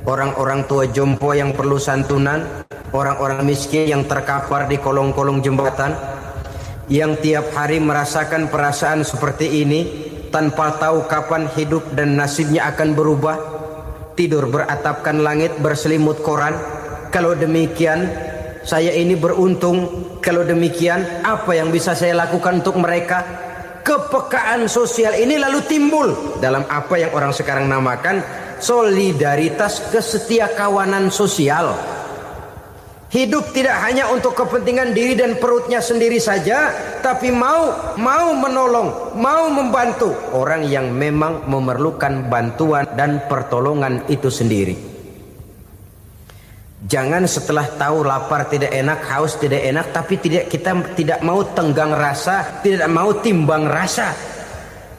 orang-orang tua jompo yang perlu santunan, orang-orang miskin yang terkapar di kolong-kolong jembatan, yang tiap hari merasakan perasaan seperti ini tanpa tahu kapan hidup dan nasibnya akan berubah. Tidur beratapkan langit, berselimut koran. Kalau demikian saya ini beruntung. Kalau demikian apa yang bisa saya lakukan untuk mereka? Kepekaan sosial ini lalu timbul dalam apa yang orang sekarang namakan solidaritas kesetiakawanan sosial. Hidup tidak hanya untuk kepentingan diri dan perutnya sendiri saja, tapi mau menolong, mau membantu orang yang memang memerlukan bantuan dan pertolongan itu sendiri. Jangan setelah tahu lapar tidak enak, haus tidak enak, tapi kita tidak mau tenggang rasa, tidak mau timbang rasa.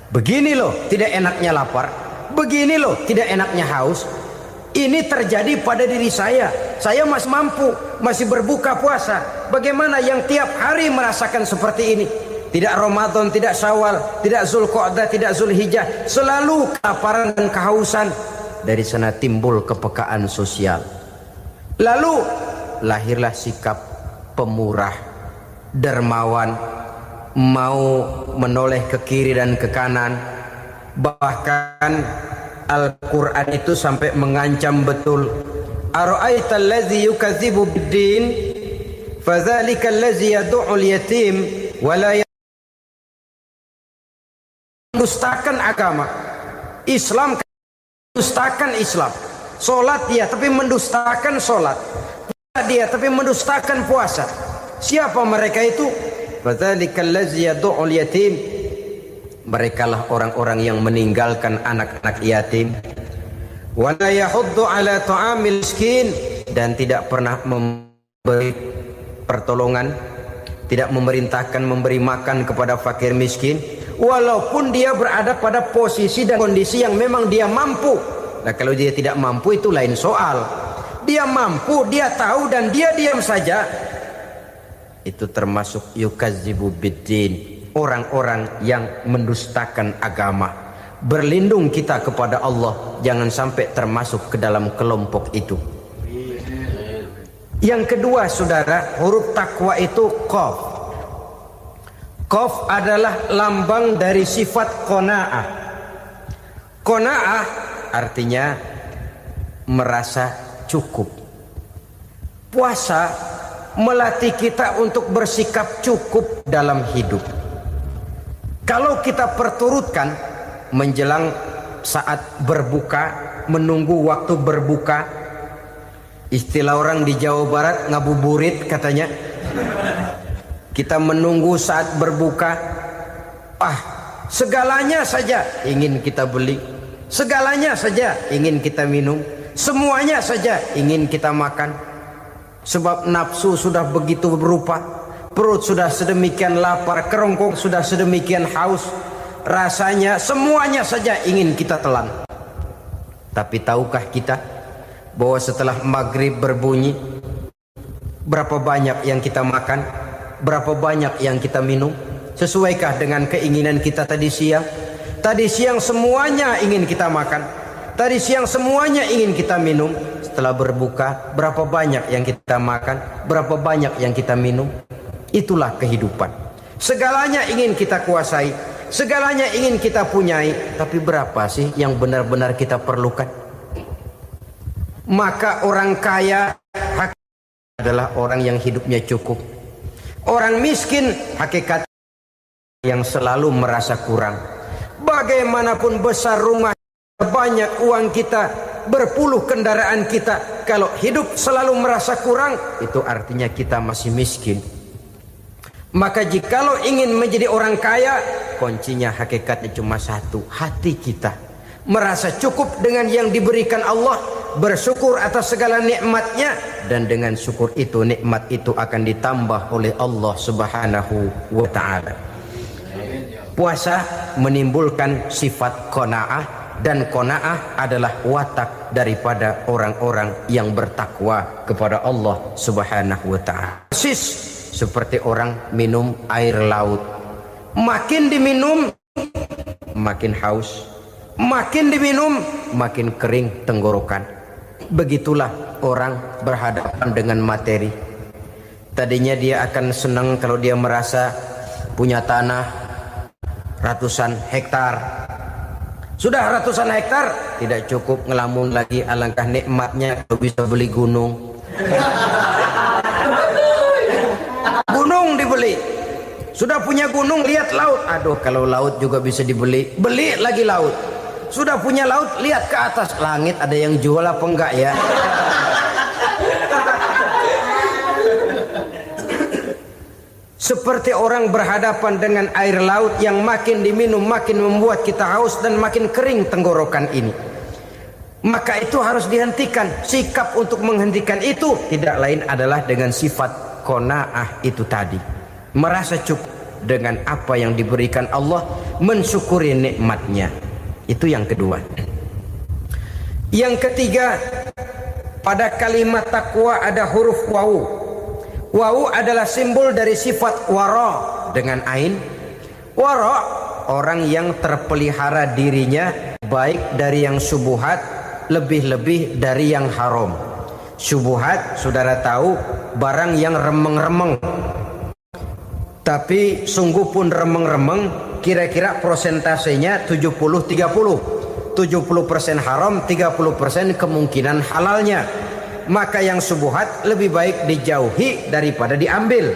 Begini loh tidak enaknya lapar, begini loh tidak enaknya haus. Ini terjadi pada diri saya. Saya masih mampu, masih berbuka puasa. Bagaimana yang tiap hari merasakan seperti ini? Tidak Ramadan, tidak Syawal, tidak Zulqa'dah, tidak Zulhijjah, selalu kelaparan dan kehausan. Dari sana timbul kepekaan sosial. Lalu lahirlah sikap pemurah, dermawan, mau menoleh ke kiri dan ke kanan. Bahkan Al-Quran itu sampai mengancam betul. Ara'aital ladzi yukadzibu bid-din fadzalikal ladzi yad'ul yatim wa la mendustakan agama. Islam mendustakan Islam. Salat dia tapi mendustakan salat. Puasa dia tapi mendustakan puasa. Siapa mereka itu? Fadzalikal ladzi yad'ul yatim. Merekalah orang-orang yang meninggalkan anak-anak yatim. Wa la yahuddu ala ta'amil miskin, dan tidak pernah memberi pertolongan, tidak memerintahkan memberi makan kepada fakir miskin, walaupun dia berada pada posisi dan kondisi yang memang dia mampu. Nah, kalau dia tidak mampu itu lain soal. Dia mampu, dia tahu dan dia diam saja. Itu termasuk yukadzibu biddin. Orang-orang yang mendustakan agama. Berlindung kita kepada Allah, jangan sampai termasuk ke dalam kelompok itu. Yang kedua saudara, huruf takwa itu qaf. Qaf adalah lambang dari sifat qanaah. Qanaah artinya merasa cukup. Puasa melatih kita untuk bersikap cukup dalam hidup. Kalau kita perturutkan menjelang saat berbuka, menunggu waktu berbuka, istilah orang di Jawa Barat ngabuburit katanya. Kita menunggu saat berbuka, segalanya saja ingin kita beli. Segalanya saja ingin kita minum, semuanya saja ingin kita makan. Sebab nafsu sudah begitu berupa, perut sudah sedemikian lapar, kerongkong sudah sedemikian haus, rasanya semuanya saja ingin kita telan. Tapi tahukah kita bahwa setelah maghrib berbunyi, berapa banyak yang kita makan, berapa banyak yang kita minum? Sesuaikah dengan keinginan kita tadi siang? Tadi siang semuanya ingin kita makan, tadi siang semuanya ingin kita minum. Setelah berbuka, berapa banyak yang kita makan, berapa banyak yang kita minum? Itulah kehidupan. Segalanya ingin kita kuasai, segalanya ingin kita punyai, tapi berapa sih yang benar-benar kita perlukan? Maka orang kaya adalah orang yang hidupnya cukup. Orang miskin hakikat yang selalu merasa kurang. Bagaimanapun besar rumah, banyak uang kita, berpuluh kendaraan kita, kalau hidup selalu merasa kurang, itu artinya kita masih miskin. Maka jikalau ingin menjadi orang kaya, kuncinya hakikatnya cuma satu, hati kita merasa cukup dengan yang diberikan Allah, bersyukur atas segala nikmatnya, dan dengan syukur itu, nikmat itu akan ditambah oleh Allah Subhanahu wa ta'ala. Puasa menimbulkan sifat qanaah, dan qanaah adalah watak daripada orang-orang yang bertakwa kepada Allah Subhanahu wa ta'ala. Persis seperti orang minum air laut, makin diminum makin haus, makin diminum makin kering tenggorokan. Begitulah orang berhadapan dengan materi. Tadinya dia akan senang kalau dia merasa punya tanah ratusan hektar. Sudah ratusan hektar tidak cukup, ngelamun lagi, alangkah nikmatnya kalau bisa beli gunung. Gunung dibeli. Sudah punya gunung, lihat laut. Aduh, kalau laut juga bisa dibeli, beli lagi laut. Sudah punya laut, lihat ke atas, langit ada yang jual apa enggak ya? Seperti orang berhadapan dengan air laut yang makin diminum makin membuat kita haus dan makin kering tenggorokan ini. Maka itu harus dihentikan. Sikap untuk menghentikan itu tidak lain adalah dengan sifat qanaah itu tadi. Merasa cukup dengan apa yang diberikan Allah, mensyukuri nikmatnya. Itu yang kedua. Yang ketiga, pada kalimat takwa ada huruf wawu. Wawu adalah simbol dari sifat wara dengan ain. Wara, orang yang terpelihara dirinya baik dari yang syubhat, lebih-lebih dari yang haram. Syubhat, saudara tahu, barang yang remeng-remeng. Tapi sungguh pun remeng-remeng, kira-kira prosentasenya 70-30. 70% haram, 30% kemungkinan halalnya. Maka yang syubhat lebih baik dijauhi daripada diambil.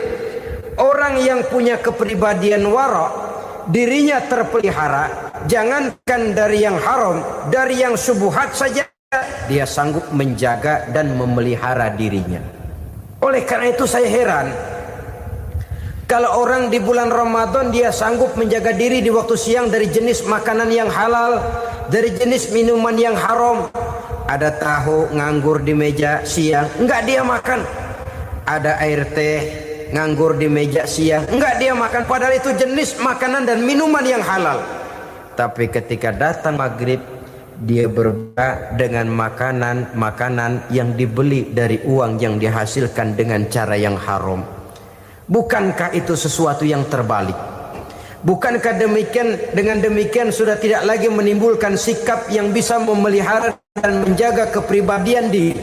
Orang yang punya kepribadian wara, dirinya terpelihara, jangankan dari yang haram, dari yang syubhat saja dia sanggup menjaga dan memelihara dirinya. Oleh karena itu saya heran kalau orang di bulan Ramadan dia sanggup menjaga diri di waktu siang dari jenis makanan yang halal, dari jenis minuman yang haram. Ada tahu nganggur di meja siang, enggak dia makan. Ada air teh nganggur di meja siang, enggak dia makan. Padahal itu jenis makanan dan minuman yang halal. Tapi ketika datang maghrib, dia berbuka dengan makanan yang dibeli dari uang yang dihasilkan dengan cara yang haram. Bukankah itu sesuatu yang terbalik? Bukankah dengan demikian sudah tidak lagi menimbulkan sikap yang bisa memelihara dan menjaga kepribadian diri?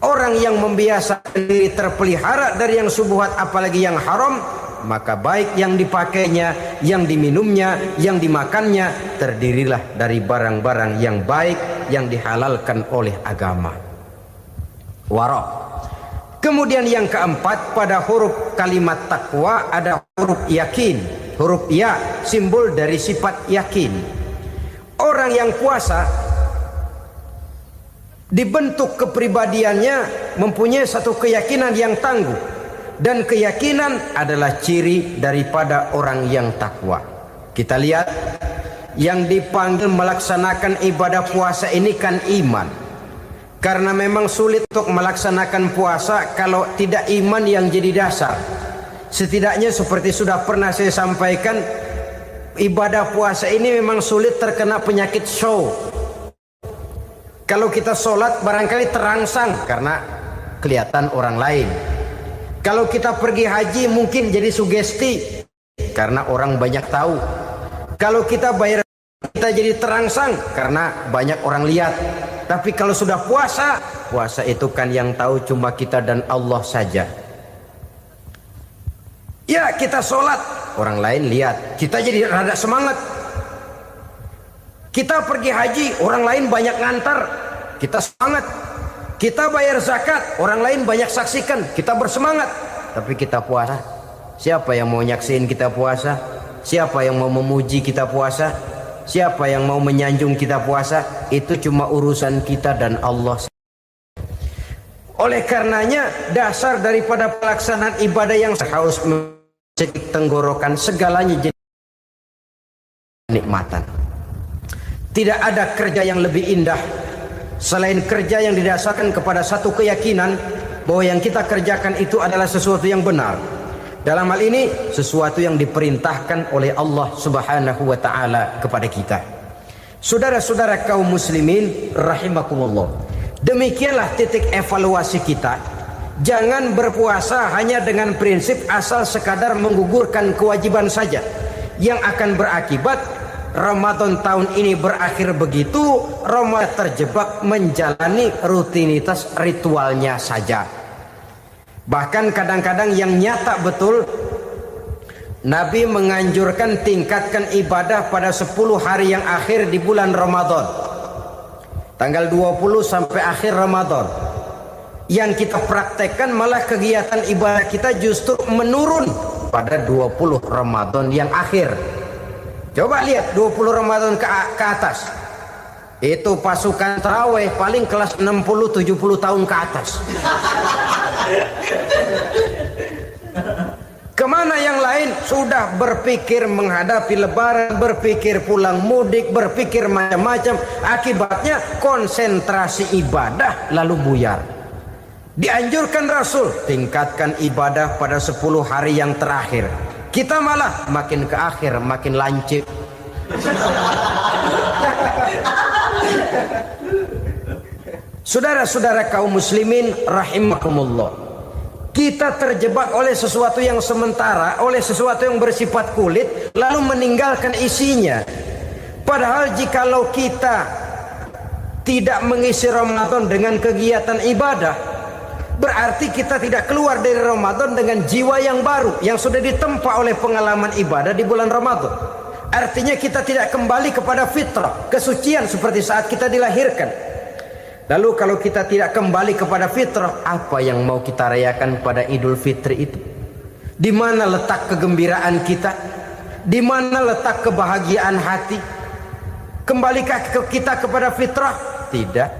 Orang yang membiasakan diri terpelihara dari yang syubhat apalagi yang haram, maka baik yang dipakainya, yang diminumnya, yang dimakannya terdirilah dari barang-barang yang baik yang dihalalkan oleh agama. Wara. Kemudian yang keempat, pada huruf kalimat takwa ada huruf yakin. Huruf ya simbol dari sifat yakin. Orang yang puasa dibentuk kepribadiannya mempunyai satu keyakinan yang tangguh, dan keyakinan adalah ciri daripada orang yang takwa. Kita lihat yang dipanggil melaksanakan ibadah puasa ini kan iman. Karena memang sulit untuk melaksanakan puasa kalau tidak iman yang jadi dasar. Setidaknya seperti sudah pernah saya sampaikan, ibadah puasa ini memang sulit terkena penyakit show. Kalau kita sholat barangkali terangsang karena kelihatan orang lain. Kalau kita pergi haji mungkin jadi sugesti karena orang banyak tahu. Kalau kita bayar, kita jadi terangsang karena banyak orang lihat. Tapi kalau sudah puasa, puasa itu kan yang tahu cuma kita dan Allah saja. Ya, kita sholat, orang lain lihat, kita jadi rada semangat. Kita pergi haji, orang lain banyak ngantar, kita semangat. Kita bayar zakat, orang lain banyak saksikan, kita bersemangat. Tapi kita puasa, siapa yang mau nyaksiin kita puasa? Siapa yang mau memuji kita puasa? Siapa yang mau menyanjung kita puasa? Itu cuma urusan kita dan Allah. Oleh karenanya, dasar daripada pelaksanaan ibadah yang haus tenggorokan, segalanya jadi nikmatan. Tidak ada kerja yang lebih indah selain kerja yang didasarkan kepada satu keyakinan bahwa yang kita kerjakan itu adalah sesuatu yang benar. Dalam hal ini sesuatu yang diperintahkan oleh Allah Subhanahu wa taala kepada kita. Saudara-saudara kaum muslimin rahimakumullah. Demikianlah titik evaluasi kita. Jangan berpuasa hanya dengan prinsip asal sekadar menggugurkan kewajiban saja, yang akan berakibat Ramadan tahun ini berakhir begitu, Ramadan terjebak menjalani rutinitas ritualnya saja. Bahkan kadang-kadang yang nyata betul, Nabi menganjurkan tingkatkan ibadah pada 10 hari yang akhir di bulan Ramadan, tanggal 20 sampai akhir Ramadan. Yang kita praktekkan malah kegiatan ibadah kita justru menurun pada 20 Ramadan yang akhir. Coba lihat 20 Ramadan ke atas, itu pasukan tarawih paling kelas 60-70 tahun ke atas. Kemana yang lain sudah berpikir menghadapi lebaran, berpikir pulang mudik, berpikir macam-macam. Akibatnya konsentrasi ibadah lalu buyar. Dianjurkan Rasul tingkatkan ibadah pada 10 hari yang terakhir. Kita malah makin ke akhir makin lancip. Saudara-saudara kaum muslimin rahimakumullah, kita terjebak oleh sesuatu yang sementara, oleh sesuatu yang bersifat kulit, lalu meninggalkan isinya. Padahal jikalau kita tidak mengisi Ramadan dengan kegiatan ibadah, berarti kita tidak keluar dari Ramadan dengan jiwa yang baru, yang sudah ditempa oleh pengalaman ibadah di bulan Ramadan. Artinya kita tidak kembali kepada fitrah, kesucian seperti saat kita dilahirkan. Lalu kalau kita tidak kembali kepada fitrah, apa yang mau kita rayakan pada Idul Fitri itu? Di mana letak kegembiraan kita? Di mana letak kebahagiaan hati? Kembalikah kita kepada fitrah? Tidak.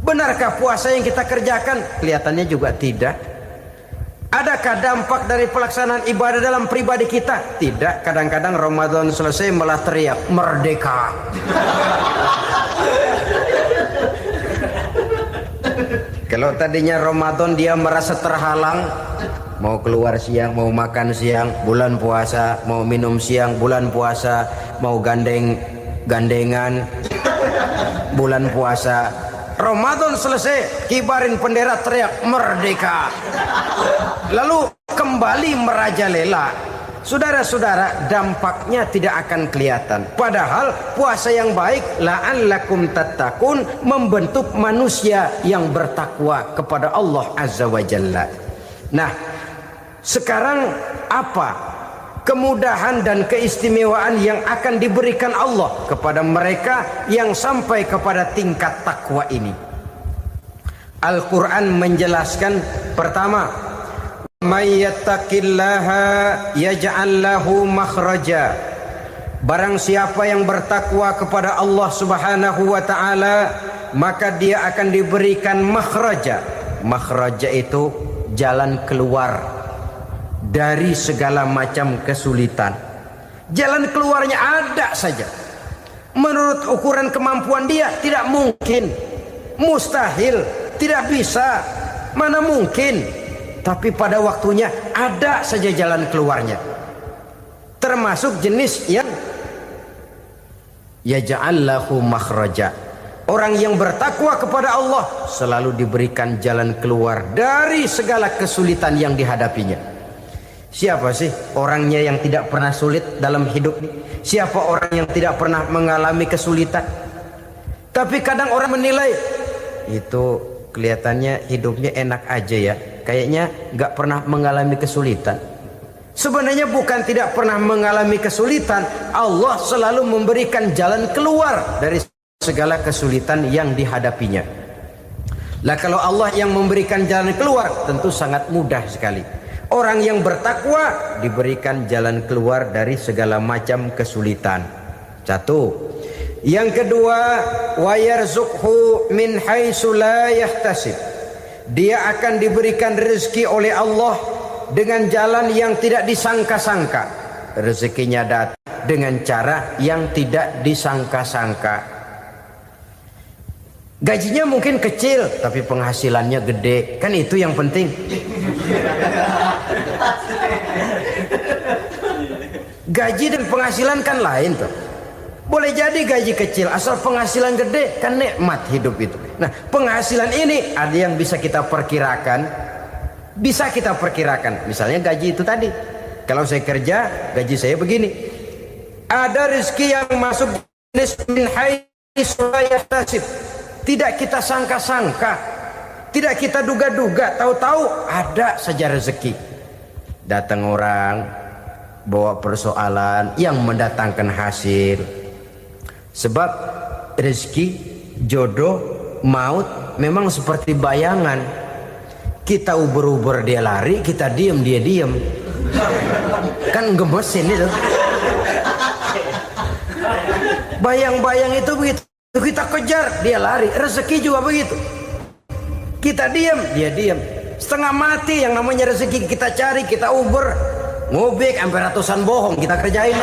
Benarkah puasa yang kita kerjakan? Kelihatannya juga tidak. Adakah dampak dari pelaksanaan ibadah dalam pribadi kita? Tidak. Kadang-kadang Ramadan selesai malah teriak merdeka. Kalau tadinya Ramadan dia merasa terhalang, mau keluar siang, mau makan siang, bulan puasa, mau minum siang, bulan puasa, mau gandengan, bulan puasa. Ramadan selesai, kibarin bendera, teriak merdeka. Lalu kembali merajalela. Saudara-saudara, dampaknya tidak akan kelihatan. Padahal puasa yang baik, la'allakum tattaqun, membentuk manusia yang bertakwa kepada Allah Azza wa Jalla. Nah, sekarang apa kemudahan dan keistimewaan yang akan diberikan Allah kepada mereka yang sampai kepada tingkat takwa ini? Al-Quran menjelaskan, pertama, may yattaqillaha yaj'al lahu makhraja. Barang siapa yang bertakwa kepada Allah Subhanahu wa taala, maka dia akan diberikan makhraja. Makhraja itu jalan keluar dari segala macam kesulitan. Jalan keluarnya ada saja. menurut ukuran kemampuan dia, tidak mungkin, mustahil, tidak bisa, mana mungkin. Tapi pada waktunya ada saja jalan keluarnya. Termasuk jenis yang yaj'al lahu makhraja. Orang yang bertakwa kepada Allah selalu diberikan jalan keluar dari segala kesulitan yang dihadapinya. Siapa sih orangnya yang tidak pernah sulit dalam hidup ini? Siapa orang yang tidak pernah mengalami kesulitan? Tapi kadang orang menilai, itu kelihatannya hidupnya enak aja ya, kayaknya nggak pernah mengalami kesulitan. Sebenarnya bukan tidak pernah mengalami kesulitan, Allah selalu memberikan jalan keluar dari segala kesulitan yang dihadapinya. Lah kalau Allah yang memberikan jalan keluar, tentu sangat mudah sekali. Orang yang bertakwa diberikan jalan keluar dari segala macam kesulitan. Satu. Yang kedua, wa yarzuqhu min haitsu la yahtasib. Dia akan diberikan rezeki oleh Allah dengan jalan yang tidak disangka-sangka. Rezekinya datang dengan cara yang tidak disangka-sangka. Gajinya mungkin kecil, tapi penghasilannya gede. Kan itu yang penting. Gaji dan penghasilan kan lain tuh. Boleh jadi gaji kecil, asal penghasilan gede, kan nikmat hidup itu. Nah, penghasilan ini ada yang bisa kita perkirakan. Bisa kita perkirakan. Misalnya gaji itu tadi. Kalau saya kerja, gaji saya begini. Ada rezeki yang masuk min haitsu la yahtasib. Tidak kita sangka-sangka, tidak kita duga-duga, tahu-tahu ada saja rezeki. Datang orang bawa persoalan yang mendatangkan hasil. Sebab rezeki, jodoh, maut memang seperti bayangan. Kita uber-uber dia lari, kita diem dia diem. Kan gemesin itu. Bayang-bayang itu begitu. Kita kejar, dia lari. Rezeki juga begitu. Kita diam, dia diam. Setengah mati yang namanya rezeki kita cari, kita uber, ngobek sampai ratusan bohong kita kerjain.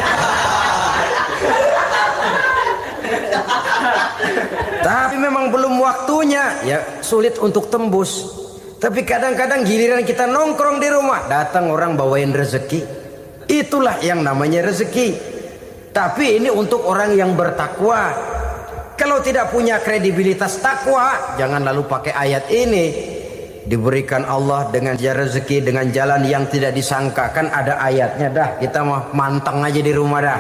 Tapi memang belum waktunya, ya sulit untuk tembus. Tapi kadang-kadang giliran kita nongkrong di rumah, datang orang bawain rezeki. Itulah yang namanya rezeki. Tapi ini untuk orang yang bertakwa. Kalau tidak punya kredibilitas takwa, jangan lalu pakai ayat ini. Diberikan Allah dengan rezeki dengan jalan yang tidak disangka. Kan ada ayatnya dah. Kita mah manteng aja di rumah dah.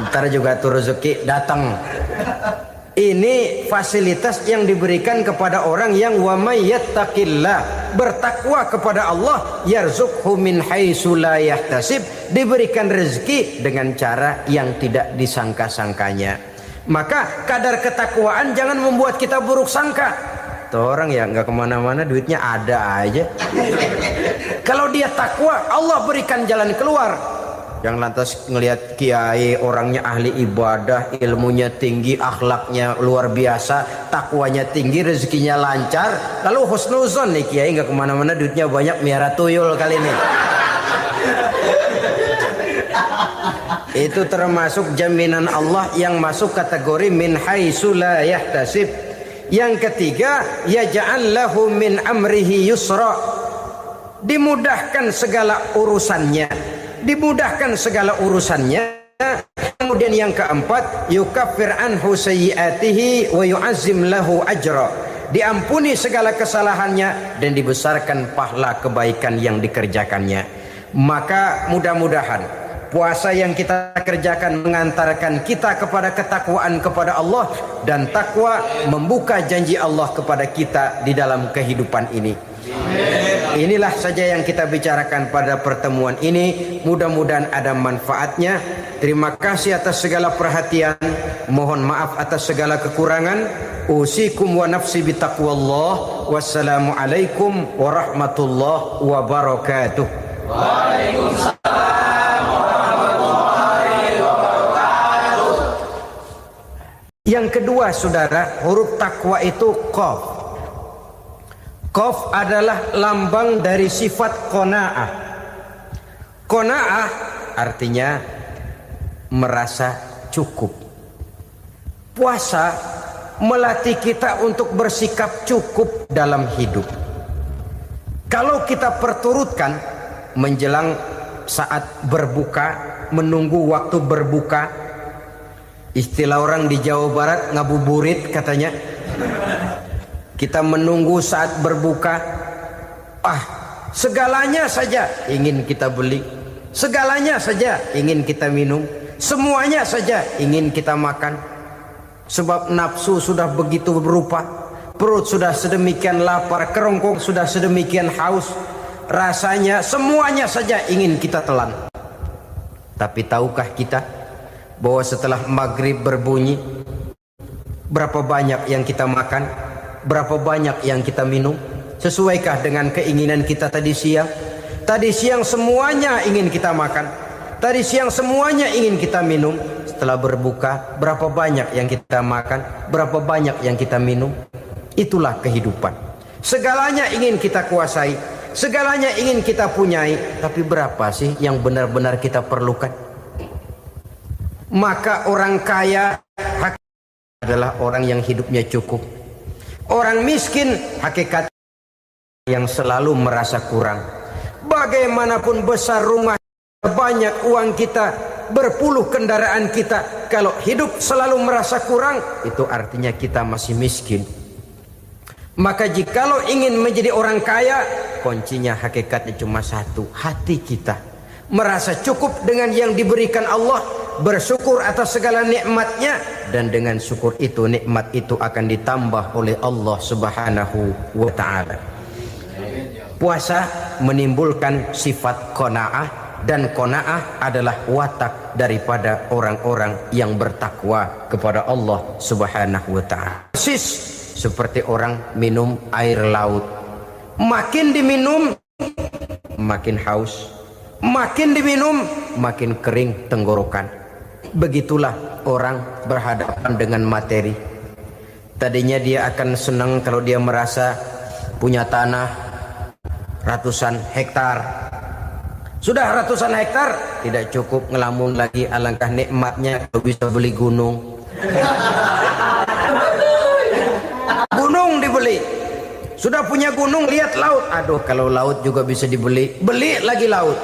Ntar juga tuh rezeki datang. Ini fasilitas yang diberikan kepada orang yang wa may yattaqillah, bertakwa kepada Allah, yarzuqhu min haitsu la yahtasib, diberikan rezeki dengan cara yang tidak disangka-sangkanya. Maka kadar ketakwaan jangan membuat kita buruk sangka. Tuh orang ya nggak kemana-mana, duitnya ada aja. Kalau dia takwa, Allah berikan jalan keluar. Yang lantas ngelihat kiai orangnya ahli ibadah, ilmunya tinggi, akhlaknya luar biasa, takwanya tinggi, rezekinya lancar, lalu husnuzon nih kiai nggak kemana-mana, duitnya banyak, miara tuyul kali ini. Itu termasuk jaminan Allah yang masuk kategori min haitsu la yahtasib. Yang ketiga, yaj'al lahu min amrihi yusra, dimudahkan segala urusannya. Dimudahkan segala urusannya. Kemudian yang keempat, yukaffir anhu sayyiatihi wa yu'azzim lahu ajra, diampuni segala kesalahannya dan dibesarkan pahala kebaikan yang dikerjakannya. Maka mudah-mudahan puasa yang kita kerjakan mengantarkan kita kepada ketakwaan kepada Allah, dan takwa membuka janji Allah kepada kita di dalam kehidupan ini. Inilah saja yang kita bicarakan pada pertemuan ini. Mudah-mudahan ada manfaatnya. Terima kasih atas segala perhatian. Mohon maaf atas segala kekurangan. Usikum wa nafsi bitaqwallah. Wassalamualaikum warahmatullahi wabarakatuh. Waalaikumsalam warahmatullahi wabarakatuh. Yang kedua, saudara, huruf takwa itu qaf. Qaf adalah lambang dari sifat qanaah. Qanaah artinya merasa cukup. Puasa melatih kita untuk bersikap cukup dalam hidup. Kalau kita perturutkan menjelang saat berbuka, menunggu waktu berbuka, istilah orang di Jawa Barat ngabuburit katanya, kita menunggu saat berbuka, segalanya saja ingin kita beli, segalanya saja ingin kita minum, semuanya saja ingin kita makan. Sebab nafsu sudah begitu berupa, perut sudah sedemikian lapar, kerongkong sudah sedemikian haus, rasanya semuanya saja ingin kita telan. Tapi tahukah kita bahwa setelah maghrib berbunyi, berapa banyak yang kita makan, berapa banyak yang kita minum? Sesuaikah dengan keinginan kita tadi siang? Tadi siang semuanya ingin kita makan, tadi siang semuanya ingin kita minum. Setelah berbuka, berapa banyak yang kita makan, berapa banyak yang kita minum? Itulah kehidupan. Segalanya ingin kita kuasai, segalanya ingin kita punyai, tapi berapa sih yang benar-benar kita perlukan? Maka orang kaya adalah orang yang hidupnya cukup. Orang miskin hakikat yang selalu merasa kurang. Bagaimanapun besar rumah, banyak uang kita, berpuluh kendaraan kita, kalau hidup selalu merasa kurang, itu artinya kita masih miskin. Maka jikalau ingin menjadi orang kaya, kuncinya hakikatnya cuma satu, hati kita merasa cukup dengan yang diberikan Allah, bersyukur atas segala nikmatnya, dan dengan syukur itu, nikmat itu akan ditambah oleh Allah Subhanahu wa ta'ala. Puasa menimbulkan sifat qanaah, dan qanaah adalah watak daripada orang-orang yang bertakwa kepada Allah Subhanahu wa ta'ala. Persis seperti orang minum air laut, makin diminum makin haus, makin diminum makin kering tenggorokan. Begitulah orang berhadapan dengan materi. Tadinya dia akan senang kalau dia merasa punya tanah ratusan hektar. Sudah ratusan hektar, tidak cukup ngelamun lagi, alangkah nikmatnya kalau bisa beli gunung. Gunung dibeli. Sudah punya gunung, lihat laut. Aduh, kalau laut juga bisa dibeli, beli lagi laut.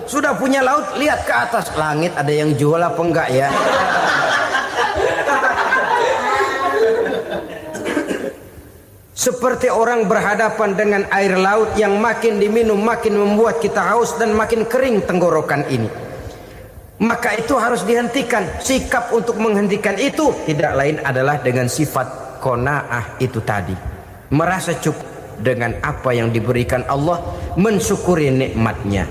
Sudah punya laut, lihat ke atas langit, ada yang jual apa enggak ya? Seperti orang berhadapan dengan air laut yang makin diminum makin membuat kita haus dan makin kering tenggorokan ini. Maka itu harus dihentikan. Sikap untuk menghentikan itu tidak lain adalah dengan sifat qanaah itu tadi. Merasa cukup dengan apa yang diberikan Allah, mensyukuri nikmatnya.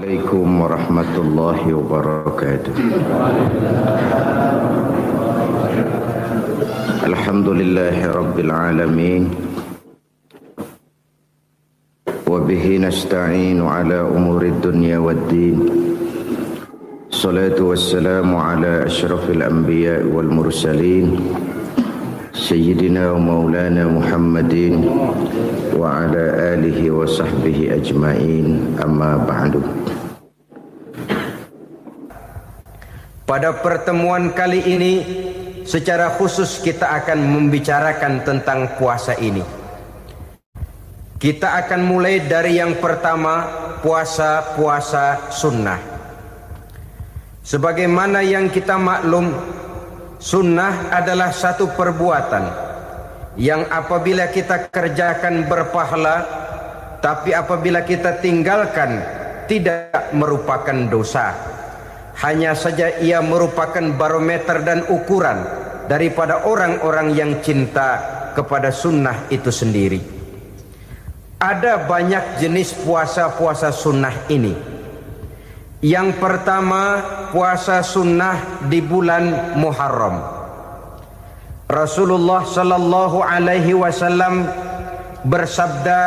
Assalamualaikum warahmatullahi wabarakatuh. Alhamdulillahi rabbil alamin, wa bihi nasta'inu ala umuri dunya waddin. Salatu wassalamu ala asyrafil anbiya wal mursalin, Sayyidina wa maulana Muhammadin wa ala alihi wa sahbihi ajma'in, amma ba'du. Pada pertemuan kali ini secara khusus kita akan membicarakan tentang puasa ini. Kita akan mulai dari yang pertama, puasa sunnah. Sebagaimana yang kita maklum, sunnah adalah satu perbuatan yang apabila kita kerjakan berpahala, tapi apabila kita tinggalkan tidak merupakan dosa. Hanya saja ia merupakan barometer dan ukuran daripada orang-orang yang cinta kepada sunnah itu sendiri. Ada banyak jenis puasa-puasa sunnah ini. Yang pertama, puasa sunnah di bulan Muharram. Rasulullah sallallahu alaihi wasallam bersabda,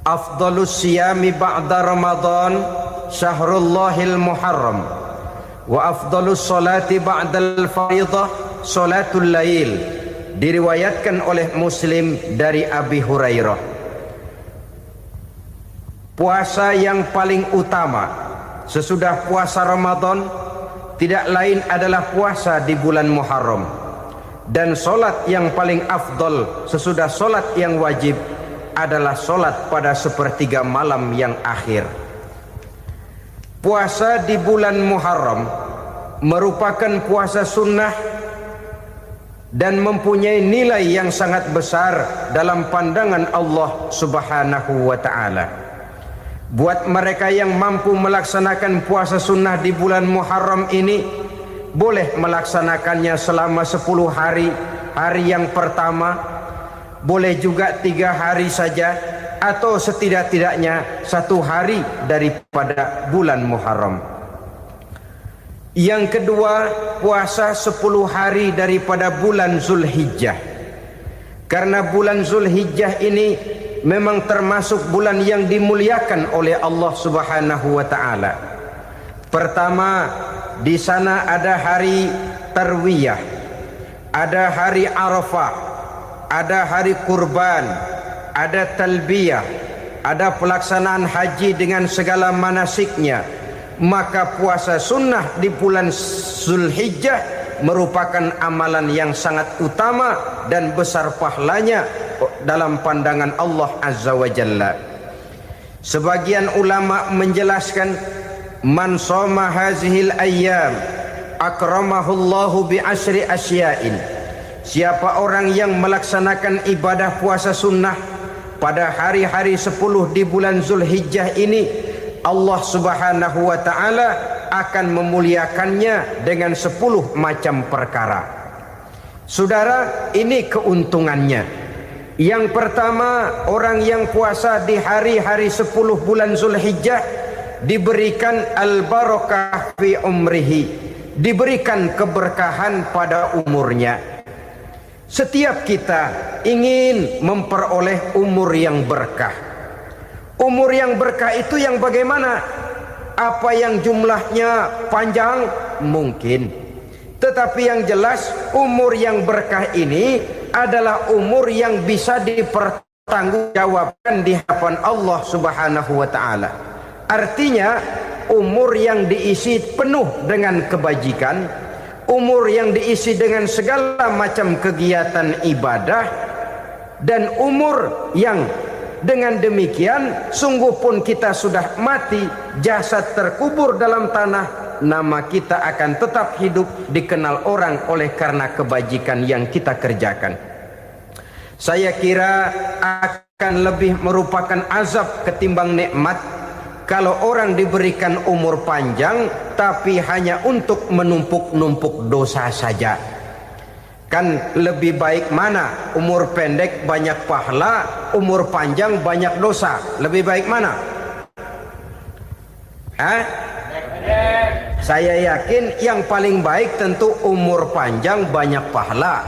"Afdhalus siyami ba'da Ramadan Syahrullahil Muharram, wa afdalus salati ba'dal faridah salatul lail." Diriwayatkan oleh Muslim dari Abi Hurairah. puasa yang paling utama sesudah puasa Ramadan tidak lain adalah puasa di bulan Muharram, dan solat yang paling afdol sesudah solat yang wajib adalah solat pada sepertiga malam yang akhir. Puasa di bulan Muharram merupakan puasa sunnah dan mempunyai nilai yang sangat besar dalam pandangan Allah Subhanahu wa ta'ala. Buat mereka yang mampu melaksanakan puasa sunnah di bulan Muharram ini, boleh melaksanakannya selama 10 hari. Hari yang pertama boleh juga 3 hari saja, atau setidak-tidaknya 1 hari daripada bulan Muharram. Yang kedua, puasa 10 hari daripada bulan Zulhijjah. Karena bulan Zulhijjah ini memang termasuk bulan yang dimuliakan oleh Allah Subhanahu wa ta'ala. Pertama, di sana ada hari Tarwiyah, ada hari Arafah, ada hari kurban, ada talbiyah, ada pelaksanaan haji dengan segala manasiknya. Maka puasa sunnah di bulan Zulhijjah merupakan amalan yang sangat utama dan besar pahalanya dalam pandangan Allah Azza wa Jalla. Sebagian ulama menjelaskan, man shoma hazihil ayyam akramahullahu bi asyri asya'in. Siapa orang yang melaksanakan ibadah puasa sunnah pada hari-hari 10 di bulan Zulhijjah ini, Allah Subhanahu wa ta'ala akan memuliakannya dengan 10 macam perkara. Saudara, ini keuntungannya. Yang pertama, orang yang puasa di hari-hari 10 bulan Zulhijjah diberikan al-barakah fi umrihi, diberikan keberkahan pada umurnya. Setiap kita ingin memperoleh umur yang berkah. Umur yang berkah itu yang bagaimana? Apa yang jumlahnya panjang? Mungkin. Tetapi yang jelas umur yang berkah ini adalah umur yang bisa dipertanggungjawabkan di hadapan Allah Subhanahu wa ta'ala. Artinya umur yang diisi penuh dengan kebajikan, umur yang diisi dengan segala macam kegiatan ibadah, dan umur yang dengan demikian sungguh pun kita sudah mati, jasad terkubur dalam tanah, nama kita akan tetap hidup, dikenal orang oleh karena kebajikan yang kita kerjakan. Saya kira akan lebih merupakan azab ketimbang nikmat kalau orang diberikan umur panjang tapi hanya untuk menumpuk-numpuk dosa saja. Kan lebih baik mana? Umur pendek banyak pahala, umur panjang banyak dosa. Lebih baik mana? Hah? Saya yakin yang paling baik tentu umur panjang banyak pahala.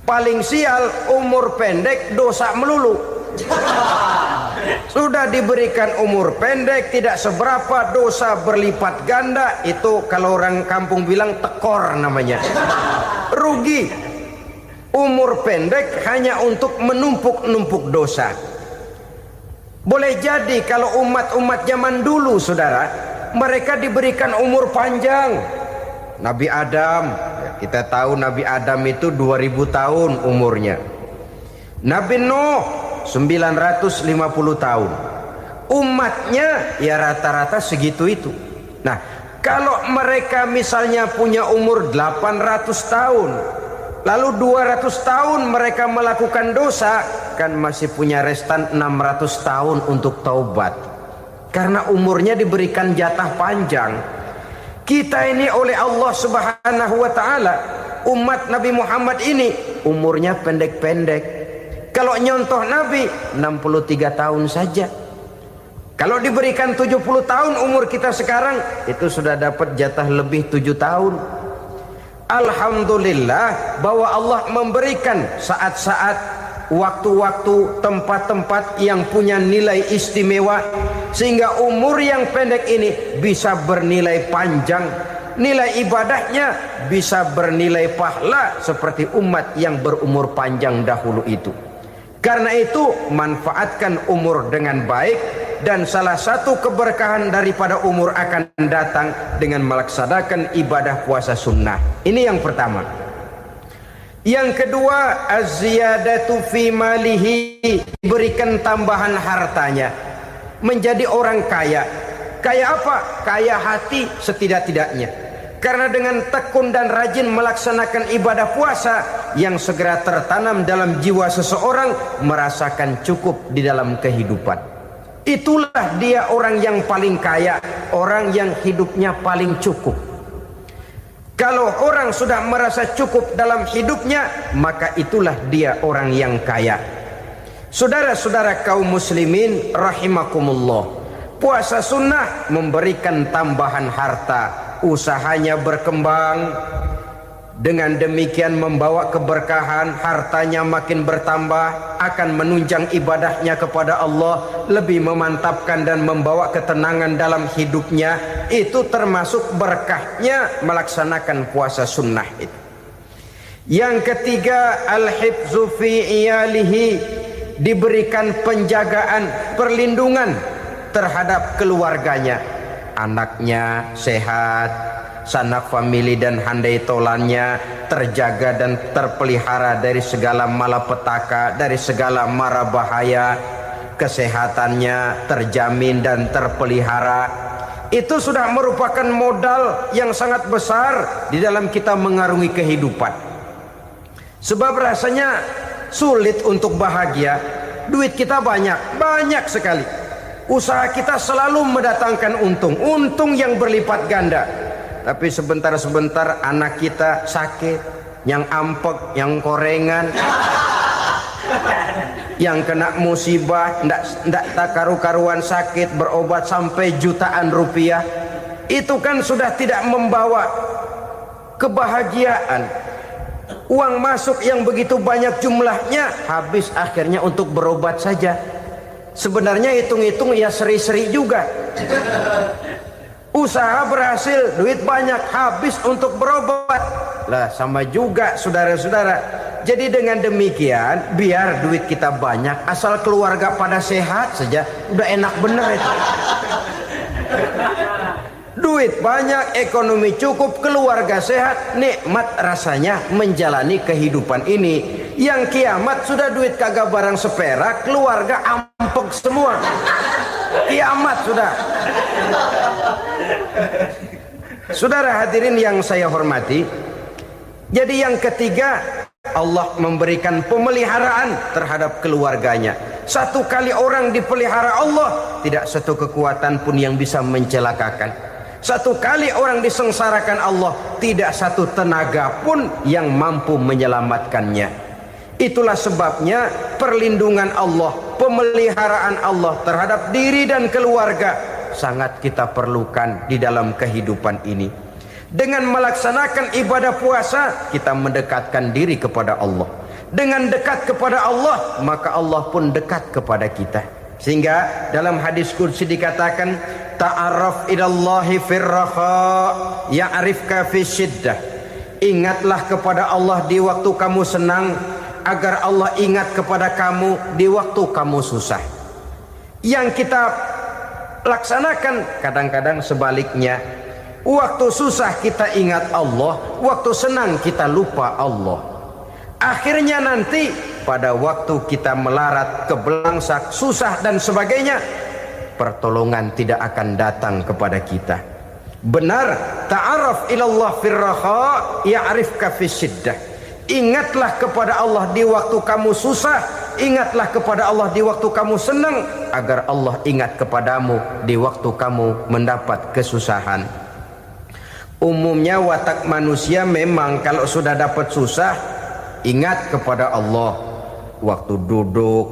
Paling sial umur pendek dosa melulu. Sudah diberikan umur pendek tidak seberapa, dosa berlipat ganda. Itu kalau orang kampung bilang tekor namanya. Rugi. Umur pendek hanya untuk menumpuk-numpuk dosa. Boleh jadi kalau umat-umat zaman dulu, saudara, mereka diberikan umur panjang. Nabi Adam, kita tahu Nabi Adam itu 2000 tahun umurnya. Nabi Nuh 950 tahun. Umatnya ya rata-rata segitu itu. Nah, kalau mereka misalnya punya umur 800 tahun, lalu 200 tahun mereka melakukan dosa, kan masih punya restan 600 tahun untuk taubat. Karena umurnya diberikan jatah panjang. Kita ini oleh Allah Subhanahu wa ta'ala, umat Nabi Muhammad ini umurnya pendek-pendek. Kalau nyontoh Nabi 63 tahun saja. Kalau diberikan 70 tahun umur kita sekarang, itu sudah dapat jatah lebih 7 tahun. Alhamdulillah bahwa Allah memberikan saat-saat, waktu-waktu, tempat-tempat yang punya nilai istimewa, sehingga umur yang pendek ini bisa bernilai panjang. Nilai ibadahnya bisa bernilai pahala seperti umat yang berumur panjang dahulu itu. Karena itu manfaatkan umur dengan baik, dan salah satu keberkahan daripada umur akan datang dengan melaksanakan ibadah puasa sunnah. Ini yang pertama. Yang kedua, az-ziyadatu fi malihi, diberikan tambahan hartanya, menjadi orang kaya. Kaya apa? Kaya hati setidak-tidaknya. Karena dengan tekun dan rajin melaksanakan ibadah puasa, yang segera tertanam dalam jiwa seseorang merasakan cukup di dalam kehidupan. Itulah dia orang yang paling kaya, orang yang hidupnya paling cukup. Kalau orang sudah merasa cukup dalam hidupnya, maka itulah dia orang yang kaya. Saudara-saudara kaum muslimin rahimakumullah, puasa sunnah memberikan tambahan harta, usahanya berkembang, dengan demikian membawa keberkahan, hartanya makin bertambah, akan menunjang ibadahnya kepada Allah, lebih memantapkan dan membawa ketenangan dalam hidupnya. Itu termasuk berkahnya melaksanakan puasa sunnah itu. Yang ketiga, al-hifzu fi iyalihi, diberikan penjagaan, perlindungan terhadap keluarganya. Anaknya sehat, sanak famili dan handai tolannya terjaga dan terpelihara dari segala malapetaka, dari segala mara bahaya. Kesehatannya terjamin dan terpelihara. Itu sudah merupakan modal yang sangat besar di dalam kita mengarungi kehidupan. Sebab rasanya sulit untuk bahagia. Duit kita banyak sekali. Usaha kita selalu mendatangkan untung yang berlipat ganda. Tapi sebentar-sebentar anak kita sakit, yang ampek, yang korengan, yang kena musibah, ndak tak karu-karuan sakit, berobat sampai jutaan rupiah. Itu kan sudah tidak membawa kebahagiaan. Uang masuk yang begitu banyak jumlahnya, habis akhirnya untuk berobat saja. Sebenarnya hitung-hitung ya seri-seri juga. Usaha berhasil, duit banyak, habis untuk berobat. Lah sama juga saudara-saudara. Jadi dengan demikian, biar duit kita banyak, asal keluarga pada sehat saja, udah enak bener itu. Duit banyak, ekonomi cukup, keluarga sehat, nikmat rasanya menjalani kehidupan ini. Yang kiamat sudah duit kagak barang seperak, keluarga ampek semua. Kiamat sudah. Saudara hadirin yang saya hormati, jadi yang ketiga, Allah memberikan pemeliharaan terhadap keluarganya. Satu kali orang dipelihara Allah, tidak satu kekuatan pun yang bisa mencelakakan. Satu kali orang disengsarakan Allah, tidak satu tenaga pun yang mampu menyelamatkannya. Itulah sebabnya perlindungan Allah, pemeliharaan Allah terhadap diri dan keluarga sangat kita perlukan di dalam kehidupan ini. Dengan melaksanakan ibadah puasa, kita mendekatkan diri kepada Allah. Dengan dekat kepada Allah, maka Allah pun dekat kepada kita. Sehingga dalam hadis qudsi dikatakan, ta'arraf ilallahi firraha ya'rifka fi syiddah. Ingatlah kepada Allah di waktu kamu senang, agar Allah ingat kepada kamu di waktu kamu susah. Yang kita laksanakan kadang-kadang sebaliknya. Waktu susah kita ingat Allah, waktu senang kita lupa Allah. Akhirnya nanti pada waktu kita melarat, kebelangsak, susah dan sebagainya, pertolongan tidak akan datang kepada kita. Benar, ta'arraf ilallah firraha ya'rifka fi syiddah. Ingatlah kepada Allah di waktu kamu susah, ingatlah kepada Allah di waktu kamu senang, agar Allah ingat kepadamu di waktu kamu mendapat kesusahan. Umumnya watak manusia memang kalau sudah dapat susah, ingat kepada Allah. Waktu duduk,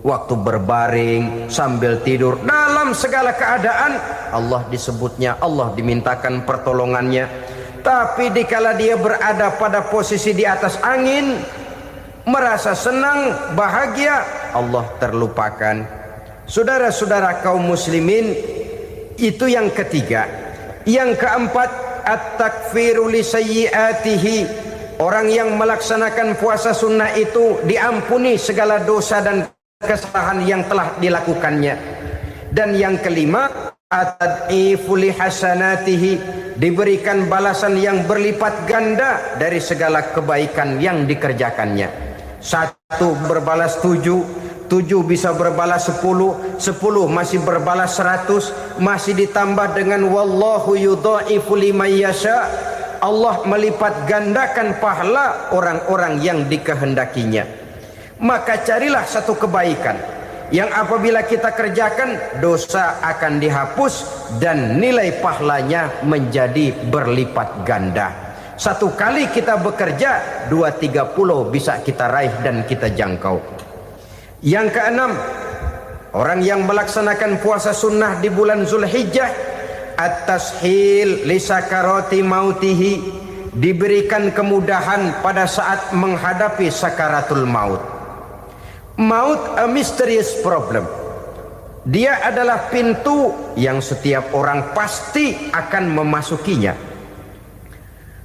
waktu berbaring, sambil tidur, dalam segala keadaan Allah disebutnya, Allah dimintakan pertolongannya. Tapi dikala dia berada pada posisi di atas angin, merasa senang, bahagia, Allah terlupakan. Saudara-saudara kaum muslimin, itu yang ketiga. Yang keempat, at-takfiru li sayyiatihi, orang yang melaksanakan puasa sunnah itu diampuni segala dosa dan kesalahan yang telah dilakukannya. Dan yang kelima, atad'ifu li hasanatihi, diberikan balasan yang berlipat ganda dari segala kebaikan yang dikerjakannya. 1 berbalas 7, 7 bisa berbalas 10, 10 masih berbalas 100, masih ditambah dengan wallahu yudha'ifu liman yasha. Allah melipat gandakan pahala orang-orang yang dikehendakinya. Maka carilah satu kebaikan yang apabila kita kerjakan, dosa akan dihapus dan nilai pahalanya menjadi berlipat ganda. 1 kali kita bekerja, 2-3 pulau bisa kita raih dan kita jangkau. Yang keenam, orang yang melaksanakan puasa sunnah di bulan Zulhijjah, at-tashil li sakarati mautihi, diberikan kemudahan pada saat menghadapi sakaratul maut. Maut a mysterious problem. Dia adalah pintu yang setiap orang pasti akan memasukinya.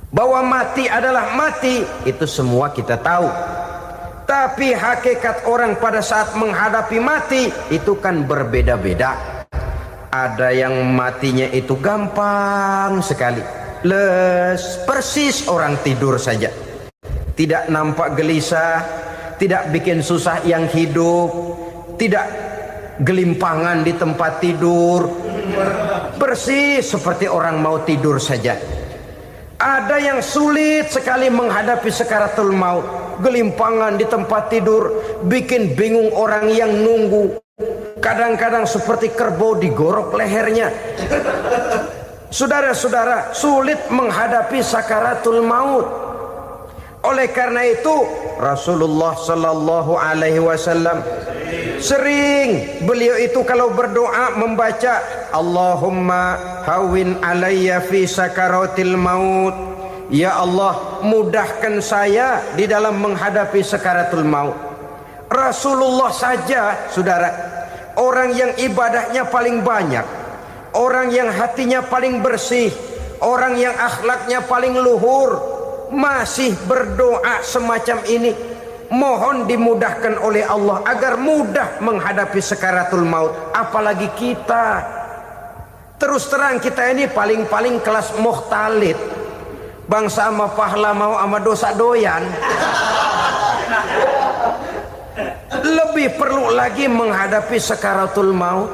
Bahwa mati adalah mati, itu semua kita tahu. Tapi hakikat orang pada saat menghadapi mati itu kan berbeda-beda. Ada yang matinya itu gampang sekali, persis orang tidur saja, tidak nampak gelisah, tidak bikin susah yang hidup, tidak gelimpangan di tempat tidur, persis seperti orang mau tidur saja. Ada yang sulit sekali menghadapi sakaratul maut, gelimpangan di tempat tidur, bikin bingung orang yang nunggu. Kadang-kadang seperti kerbau digorok lehernya. Saudara-saudara, sulit menghadapi sakaratul maut. Oleh karena itu Rasulullah sallallahu alaihi wasallam sering beliau itu kalau berdoa membaca Allahumma hawin alayya fi sakaratil maut. Ya Allah, mudahkan saya di dalam menghadapi sakaratul maut. Rasulullah saja, saudara, orang yang ibadahnya paling banyak, orang yang hatinya paling bersih, orang yang akhlaknya paling luhur, masih berdoa semacam ini. Mohon dimudahkan oleh Allah agar mudah menghadapi sakaratul maut. Apalagi kita, terus terang kita ini paling-paling kelas muhtalid, bangsa sama pahala mau sama dosa doyan. Lebih perlu lagi menghadapi sakaratul maut,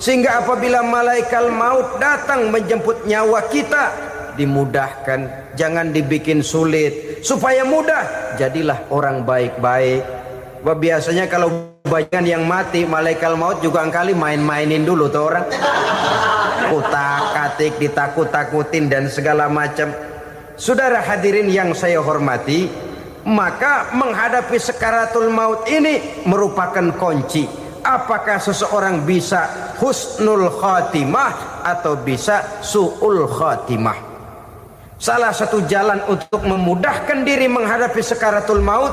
sehingga apabila malaikat maut datang menjemput nyawa kita, dimudahkan, jangan dibikin sulit, supaya mudah. Jadilah orang baik-baik. Biasanya kalau banyak yang mati, malaikat maut juga kali main-mainin dulu tuh orang, kutak-katik, ditakut-takutin dan segala macam. Saudara hadirin yang saya hormati, maka menghadapi sakaratul maut ini merupakan kunci. Apakah seseorang bisa husnul khatimah atau bisa su'ul khatimah? Salah satu jalan untuk memudahkan diri menghadapi sakaratul maut,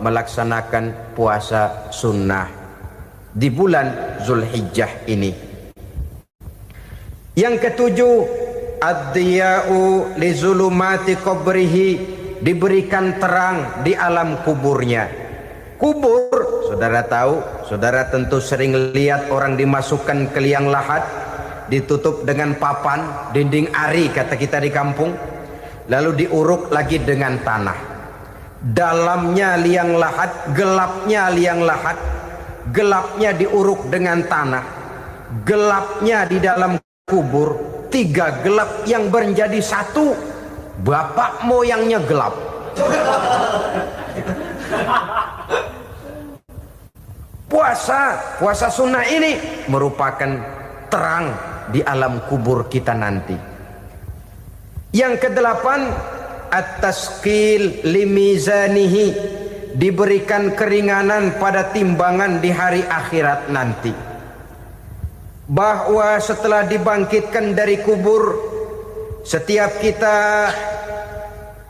melaksanakan puasa sunnah di bulan Zulhijjah ini. Yang ketujuh, ad-diya'u li zulumati qabrihi, diberikan terang di alam kuburnya. Kubur, saudara tahu, saudara tentu sering lihat orang dimasukkan ke liang lahat, ditutup dengan papan, dinding ari kata kita di kampung, lalu diuruk lagi dengan tanah. Dalamnya liang lahat, gelapnya liang lahat, gelapnya diuruk dengan tanah, gelapnya di dalam kubur, 3 gelap yang menjadi satu. Bapak moyangnya gelap. Puasa sunnah ini merupakan terang di alam kubur kita nanti. Yang kedelapan, at-tasqil limizanihi, diberikan keringanan pada timbangan di hari akhirat nanti. Bahwa setelah dibangkitkan dari kubur, setiap kita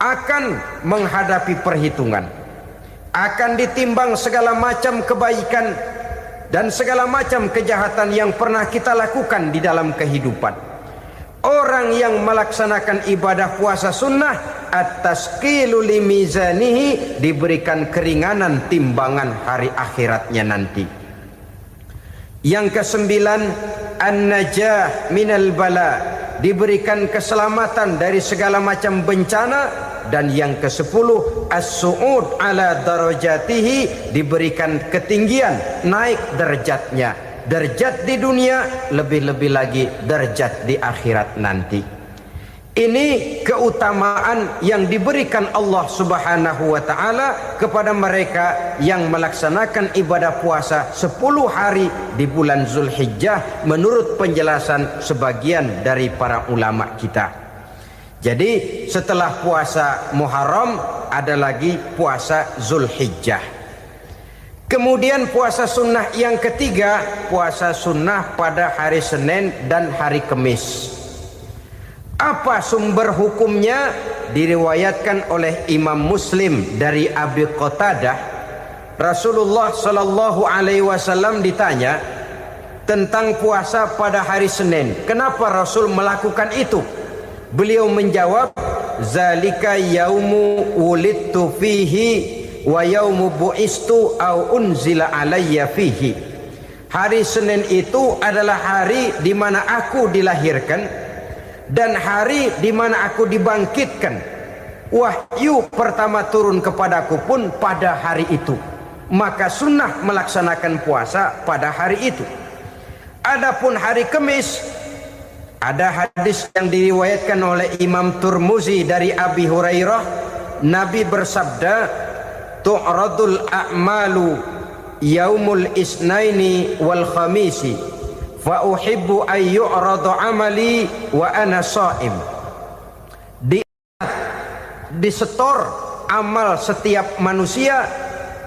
akan menghadapi perhitungan, akan ditimbang segala macam kebaikan dan segala macam kejahatan yang pernah kita lakukan di dalam kehidupan. Orang yang melaksanakan ibadah puasa sunnah at-tasqilu li mizanihi, diberikan keringanan timbangan hari akhiratnya nanti. Yang kesembilan, an-najah minal bala, diberikan keselamatan dari segala macam bencana. Dan yang ke-10, as-su'ud ala darajatihi, diberikan ketinggian, naik derajatnya, derajat di dunia, lebih-lebih lagi derajat di akhirat nanti. Ini keutamaan yang diberikan Allah Subhanahu wa taala kepada mereka yang melaksanakan ibadah puasa 10 hari di bulan Zulhijjah menurut penjelasan sebagian dari para ulama kita. Jadi setelah puasa Muharram ada lagi puasa Zulhijjah. Kemudian puasa sunnah yang ketiga, puasa sunnah pada hari Senin dan hari Kamis. Apa sumber hukumnya? Diriwayatkan oleh Imam Muslim dari Abi Qatadah, Rasulullah Shallallahu Alaihi Wasallam ditanya tentang puasa pada hari Senin. Kenapa Rasul melakukan itu? Beliau menjawab, zalika yaumu wulidtu fihi wa yaumu bu'istu au unzila alayya fihi. Hari Senin itu adalah hari di mana aku dilahirkan dan hari di mana aku dibangkitkan. Wahyu pertama turun kepadaku pun pada hari itu. Maka sunnah melaksanakan puasa pada hari itu. Adapun hari Kamis, ada hadis yang diriwayatkan oleh Imam Turmuzi dari Abi Hurairah, Nabi bersabda, tu'radul a'malu yaumul isnaini wal khamisi fa uhibbu ay yu'rada amali wa ana sha'im. Disetor amal setiap manusia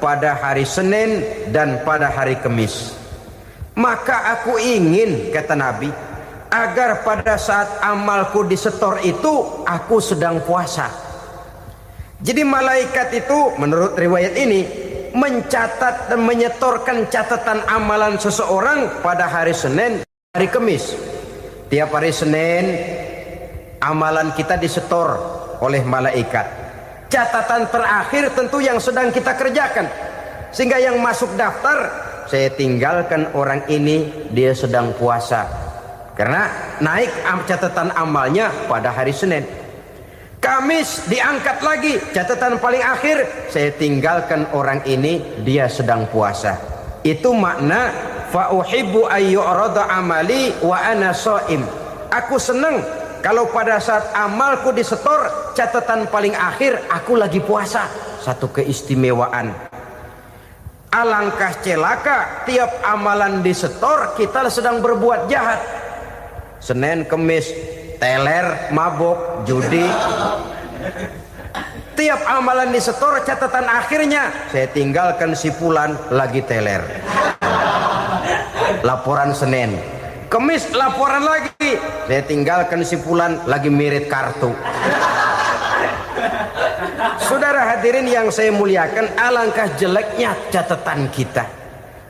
pada hari Senin dan pada hari Kamis. Maka aku ingin, kata Nabi, agar pada saat amalku disetor itu aku sedang puasa. Jadi malaikat itu menurut riwayat ini mencatat dan menyetorkan catatan amalan seseorang pada hari Senin, hari Kamis. Tiap hari Senin amalan kita disetor oleh malaikat. Catatan terakhir tentu yang sedang kita kerjakan. Sehingga yang masuk daftar, saya tinggalkan orang ini, dia sedang puasa. Karena naik catatan amalnya pada hari Senin. Kamis diangkat lagi, catatan paling akhir, saya tinggalkan orang ini, dia sedang puasa. Itu makna fa uhibbu ay yu'rada amali wa ana shaim. Aku senang kalau pada saat amalku disetor, catatan paling akhir aku lagi puasa. Satu keistimewaan. Alangkah celaka tiap amalan disetor kita sedang berbuat jahat. Senin, Kamis, teler, mabok, judi. Tiap amalan disetor, catatan akhirnya saya tinggalkan si fulan lagi teler. Laporan Senin. Kamis laporan lagi, saya tinggalkan si fulan lagi mirit kartu. Saudara hadirin yang saya muliakan, alangkah jeleknya catatan kita.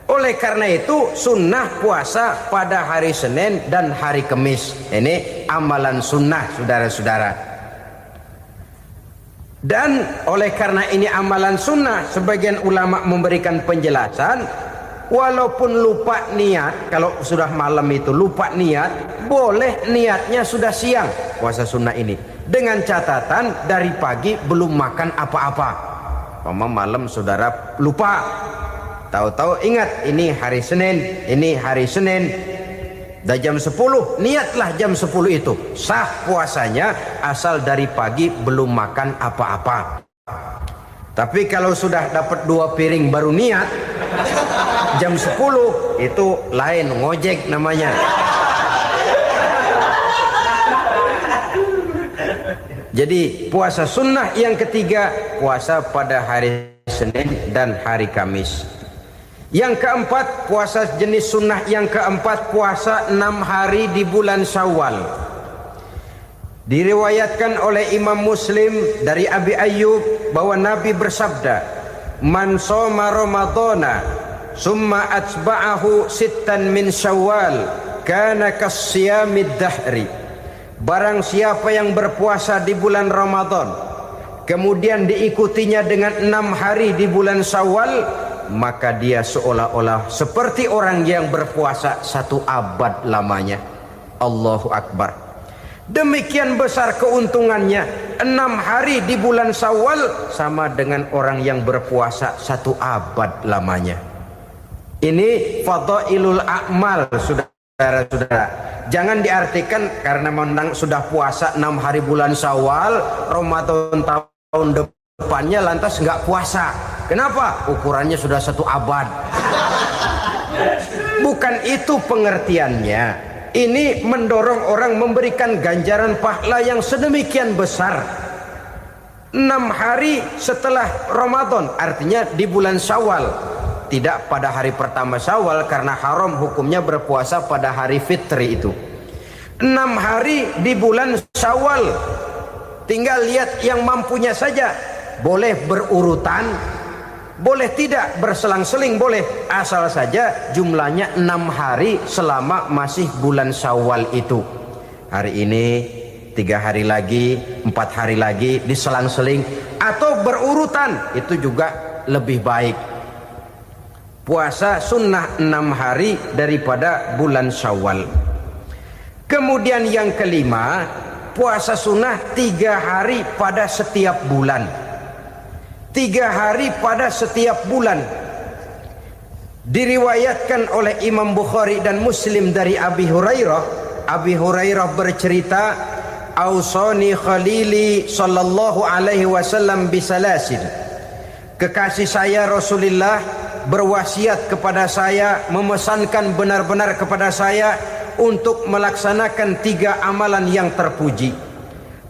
Oleh karena itu sunnah puasa pada hari Senin dan hari Kamis. Ini amalan sunnah, saudara-saudara. Dan oleh karena ini amalan sunnah, sebagian ulama memberikan penjelasan, walaupun lupa niat, kalau sudah malam itu lupa niat, boleh niatnya sudah siang puasa sunnah ini, dengan catatan dari pagi belum makan apa-apa. Malam saudara lupa, tahu-tahu ingat ini hari Senin, dah jam 10, niatlah jam 10 itu, sah puasanya asal dari pagi belum makan apa-apa. Tapi kalau sudah dapat 2 piring baru niat, jam 10 itu lain, ngojek namanya. Jadi puasa sunnah yang ketiga, puasa pada hari Senin dan hari Kamis. Yang keempat, puasa jenis sunnah yang keempat, puasa 6 hari di bulan Syawal. Diriwayatkan oleh Imam Muslim dari Abi Ayyub bahwa Nabi bersabda, man shoma ramadhana summa atba'ahu sittan min Syawal kana kasyamid dahri. Barang siapa yang berpuasa di bulan Ramadan kemudian diikutinya dengan 6 hari di bulan Syawal, maka dia seolah-olah seperti orang yang berpuasa 1 abad lamanya. Allahu Akbar. Demikian besar keuntungannya. 6 hari di bulan Syawal sama dengan orang yang berpuasa 1 abad lamanya. Ini fadailul a'mal, saudara-saudara. Jangan diartikan karena menang sudah puasa 6 hari bulan Syawal, Ramadan tahun depannya lantas nggak puasa. Kenapa? Ukurannya sudah 1 abad. Bukan itu pengertiannya. Ini mendorong orang memberikan ganjaran pahala yang sedemikian besar. 6 hari setelah Ramadan, artinya di bulan Syawal. Tidak pada hari pertama Syawal karena haram hukumnya berpuasa pada hari fitri itu. 6 hari di bulan Syawal. Tinggal lihat yang mampunya saja. Boleh berurutan, boleh tidak berselang-seling, boleh, asal saja jumlahnya 6 hari selama masih bulan Syawal itu. Hari ini 3 hari lagi, 4 hari lagi, diselang-seling atau berurutan, itu juga lebih baik. Puasa sunnah 6 hari daripada bulan Syawal. Kemudian yang kelima, puasa sunnah 3 hari pada setiap bulan. 3 hari pada setiap bulan. Diriwayatkan oleh Imam Bukhari dan Muslim dari Abi Hurairah. Abi Hurairah bercerita, "Ausani khalili sallallahu alaihi wasallam bisalasin." Kekasih saya Rasulullah berwasiat kepada saya, memesankan benar-benar kepada saya untuk melaksanakan 3 amalan yang terpuji.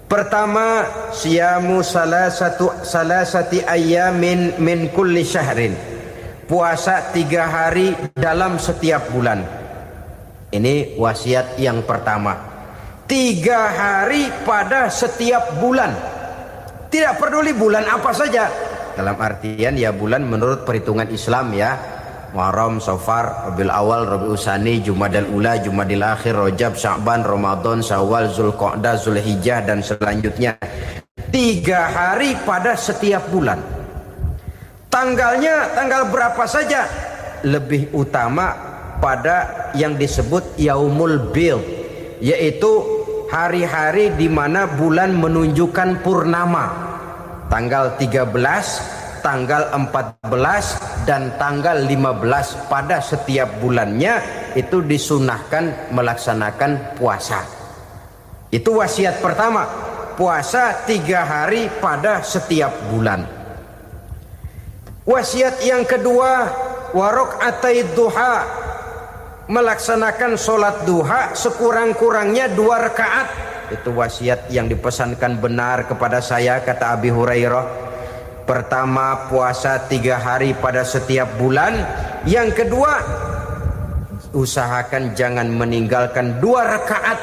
Pertama, siyamu salasati ayyamin min kulli syahrin. Puasa 3 hari dalam setiap bulan. Ini wasiat yang pertama. 3 hari pada setiap bulan. Tidak peduli bulan apa saja. Dalam artian ya bulan menurut perhitungan Islam ya. Muharram, Safar, Rabiul Awal, Rabiul Tsani, Jumadal Ula, Jumadil Akhir, Rajab, Sya'ban, Ramadan, Syawal, Zulqa'dah, Zulhijjah dan selanjutnya. 3 hari pada setiap bulan. Tanggalnya tanggal berapa saja. Lebih utama pada yang disebut Yaumul Bid, yaitu hari-hari di mana bulan menunjukkan purnama. Tanggal 13, tanggal 14 dan tanggal 15 pada setiap bulannya itu disunahkan melaksanakan puasa. Itu wasiat pertama, puasa 3 hari pada setiap bulan. Wasiat yang kedua, waraqatai duha, melaksanakan sholat duha sekurang-kurangnya 2 rakaat. Itu wasiat yang dipesankan benar kepada saya, kata Abi Hurairah. Pertama, puasa 3 hari pada setiap bulan. Yang kedua, usahakan jangan meninggalkan 2 rakaat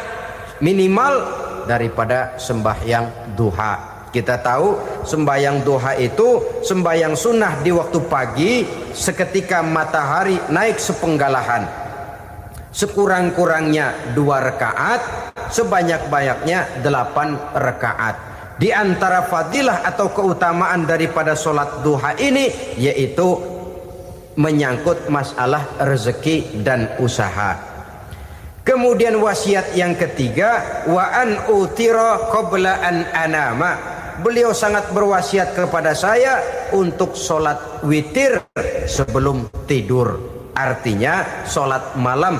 minimal daripada sembahyang duha. Kita tahu sembahyang duha itu sembahyang sunnah di waktu pagi seketika matahari naik sepenggalahan. Sekurang-kurangnya 2 rakaat, sebanyak-banyaknya 8 rakaat. Di antara fadilah atau keutamaan daripada sholat duha ini yaitu menyangkut masalah rezeki dan usaha. Kemudian wasiat yang ketiga, wa an utira qabla an anama. Beliau sangat berwasiat kepada saya untuk sholat witir sebelum tidur. Artinya sholat malam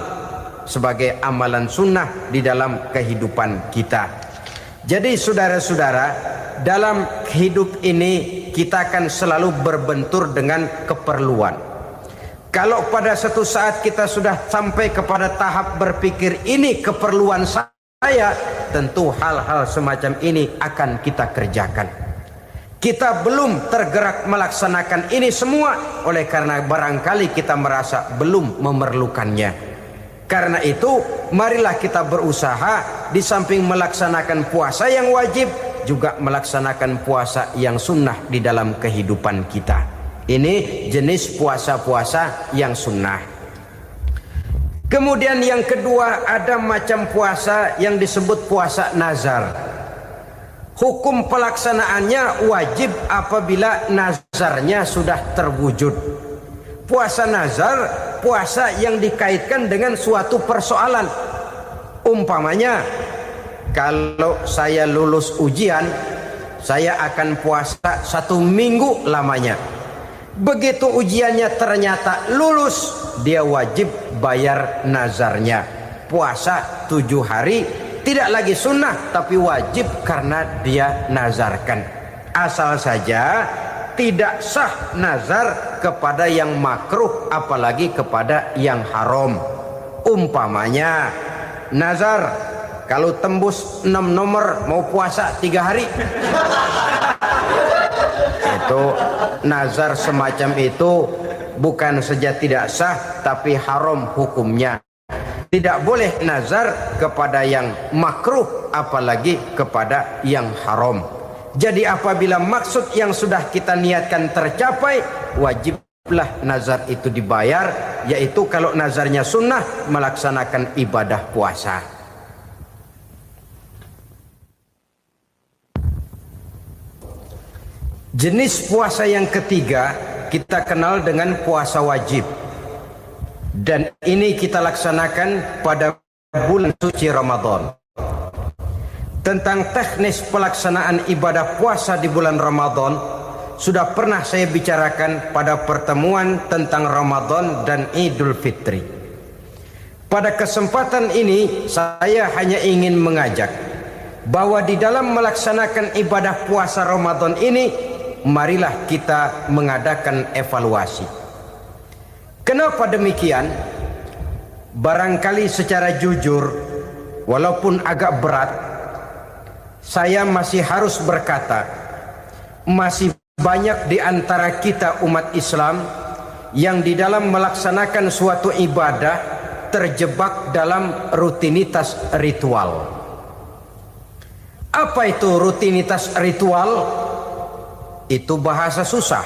sebagai amalan sunnah di dalam kehidupan kita. Jadi saudara-saudara, dalam hidup ini kita akan selalu berbentur dengan keperluan. Kalau pada suatu saat kita sudah sampai kepada tahap berpikir ini keperluan saya, tentu hal-hal semacam ini akan kita kerjakan. Kita belum tergerak melaksanakan ini semua oleh karena barangkali kita merasa belum memerlukannya. Karena itu, marilah kita berusaha di samping melaksanakan puasa yang wajib, juga melaksanakan puasa yang sunnah di dalam kehidupan kita. Ini jenis puasa-puasa yang sunnah. Kemudian yang kedua, ada macam puasa yang disebut puasa nazar. Hukum pelaksanaannya wajib apabila nazarnya sudah terwujud. Puasa nazar, puasa yang dikaitkan dengan suatu persoalan. Umpamanya, kalau saya lulus ujian, saya akan puasa 1 minggu lamanya. Begitu ujiannya ternyata lulus, dia wajib bayar nazarnya. Puasa 7 hari, tidak lagi sunnah tapi wajib karena dia nazarkan. Asal saja tidak sah nazar kepada yang makruh apalagi kepada yang haram. Umpamanya nazar kalau tembus 6 nomor mau puasa 3 hari. Itu nazar semacam itu bukan saja tidak sah tapi haram hukumnya. Tidak boleh nazar kepada yang makruh apalagi kepada yang haram. Jadi apabila maksud yang sudah kita niatkan tercapai, wajiblah nazar itu dibayar, yaitu kalau nazarnya sunnah melaksanakan ibadah puasa. Jenis puasa yang ketiga kita kenal dengan puasa wajib. Dan ini kita laksanakan pada bulan suci Ramadan. Tentang teknis pelaksanaan ibadah puasa di bulan Ramadan sudah pernah saya bicarakan pada pertemuan tentang Ramadan dan Idul Fitri. Pada kesempatan ini saya hanya ingin mengajak bahwa di dalam melaksanakan ibadah puasa Ramadan ini, marilah kita mengadakan evaluasi. Kenapa demikian? Barangkali secara jujur, walaupun agak berat, saya masih harus berkata, masih banyak di antara kita umat Islam yang di dalam melaksanakan suatu ibadah terjebak dalam rutinitas ritual. Apa itu rutinitas ritual? Itu bahasa susah.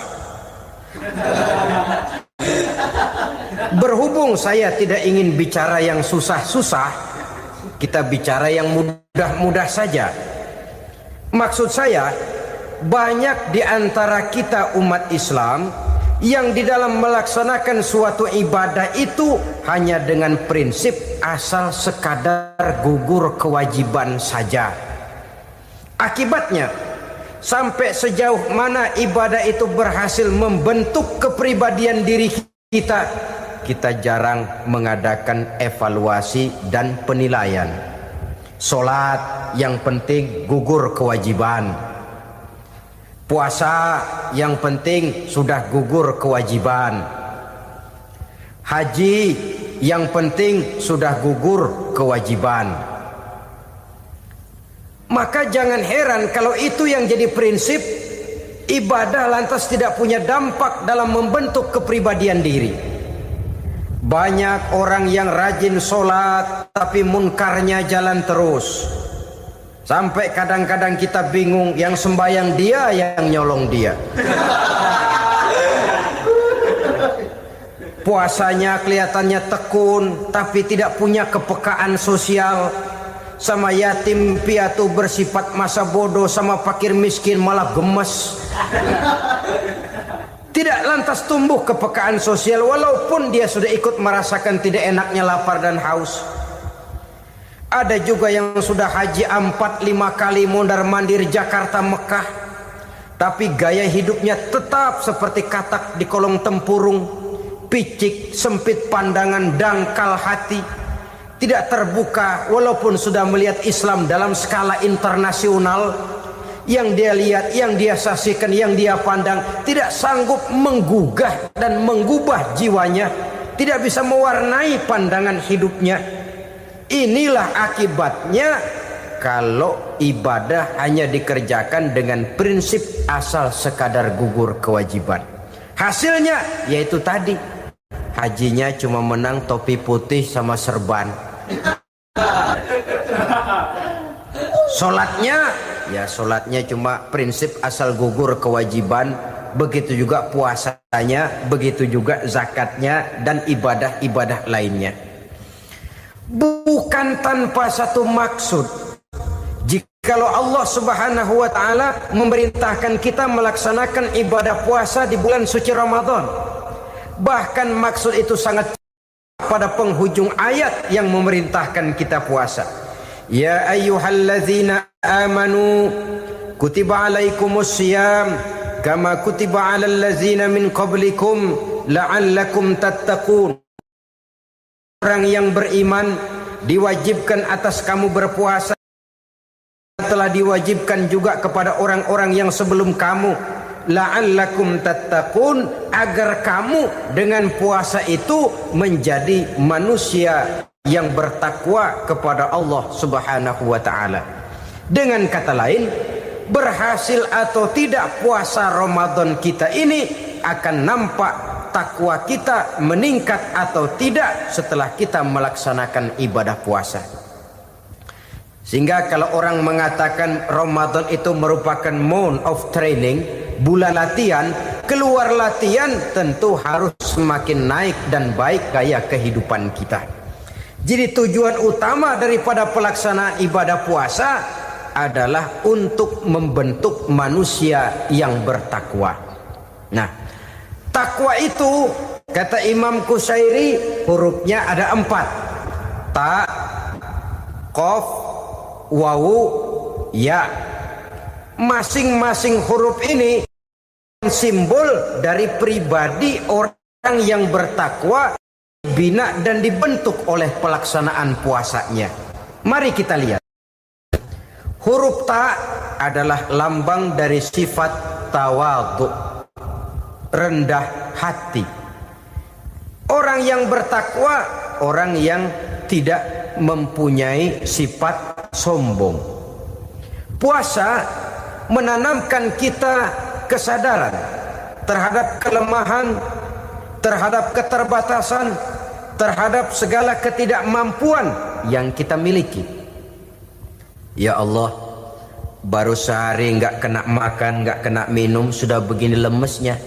Berhubung saya tidak ingin bicara yang susah-susah, kita bicara yang mudah-mudah saja. Maksud saya, banyak di antara kita umat Islam yang di dalam melaksanakan suatu ibadah itu hanya dengan prinsip asal sekadar gugur kewajiban saja. Akibatnya, sampai sejauh mana ibadah itu berhasil membentuk kepribadian diri kita jarang mengadakan evaluasi dan penilaian. Salat yang penting gugur kewajiban. Puasa yang penting sudah gugur kewajiban. Haji yang penting sudah gugur kewajiban. Maka jangan heran kalau itu yang jadi prinsip, ibadah lantas tidak punya dampak dalam membentuk kepribadian diri. Banyak orang yang rajin sholat tapi munkarnya jalan terus. Sampai kadang-kadang kita bingung, yang sembahyang dia yang nyolong dia. Puasanya kelihatannya tekun tapi tidak punya kepekaan sosial. Sama yatim piatu bersifat masa bodoh, sama fakir miskin malah gemes. Tidak lantas tumbuh kepekaan sosial walaupun dia sudah ikut merasakan tidak enaknya lapar dan haus. Ada juga yang sudah haji 4-5 kali mondar-mandir Jakarta Mekah, tapi gaya hidupnya tetap seperti katak di kolong tempurung, picik, sempit pandangan, dangkal hati, tidak terbuka walaupun sudah melihat Islam dalam skala internasional. Yang dia lihat, yang dia saksikan, yang dia pandang tidak sanggup menggugah dan mengubah jiwanya, tidak bisa mewarnai pandangan hidupnya. Inilah akibatnya kalau ibadah hanya dikerjakan dengan prinsip asal sekadar gugur kewajiban. Hasilnya yaitu tadi, hajinya cuma menang topi putih sama serban. Sholatnya cuma prinsip asal gugur kewajiban. Begitu juga puasanya, begitu juga zakatnya dan ibadah-ibadah lainnya. Bukan tanpa satu maksud. Jika Kalau Allah Subhanahu wa taala memerintahkan kita melaksanakan ibadah puasa di bulan suci Ramadan. Bahkan maksud itu sangat pada penghujung ayat yang memerintahkan kita puasa. Ya ayyuhalladzina amanu kutiba alaikumus syiyam kama kutiba alal ladzina min qablikum la'allakum tattaqun. Orang yang beriman diwajibkan atas kamu berpuasa, telah diwajibkan juga kepada orang-orang yang sebelum kamu, la'allakum tattaqun, agar kamu dengan puasa itu menjadi manusia yang bertakwa kepada Allah Subhanahu wa taala. Dengan kata lain, berhasil atau tidak puasa Ramadan kita ini akan nampak takwa kita meningkat atau tidak setelah kita melaksanakan ibadah puasa. Sehingga kalau orang mengatakan Ramadan itu merupakan month of training, bulan latihan, keluar latihan tentu harus semakin naik dan baik gaya kehidupan kita. Jadi tujuan utama daripada pelaksanaan ibadah puasa adalah untuk membentuk manusia yang bertakwa. Nah, takwa itu kata Imam Qusairi hurufnya ada 4. Ta, qaf, wawu, ya. Masing-masing huruf ini simbol dari pribadi orang yang bertakwa, dibina dan dibentuk oleh pelaksanaan puasanya. Mari kita lihat. Huruf ta adalah lambang dari sifat tawadhu, rendah hati. Orang yang bertakwa, orang yang tidak mempunyai sifat sombong. Puasa menanamkan kita kesadaran terhadap kelemahan, terhadap keterbatasan, terhadap segala ketidakmampuan yang kita miliki. Ya Allah, baru sehari nggak kena makan, nggak kena minum, sudah begini lemesnya.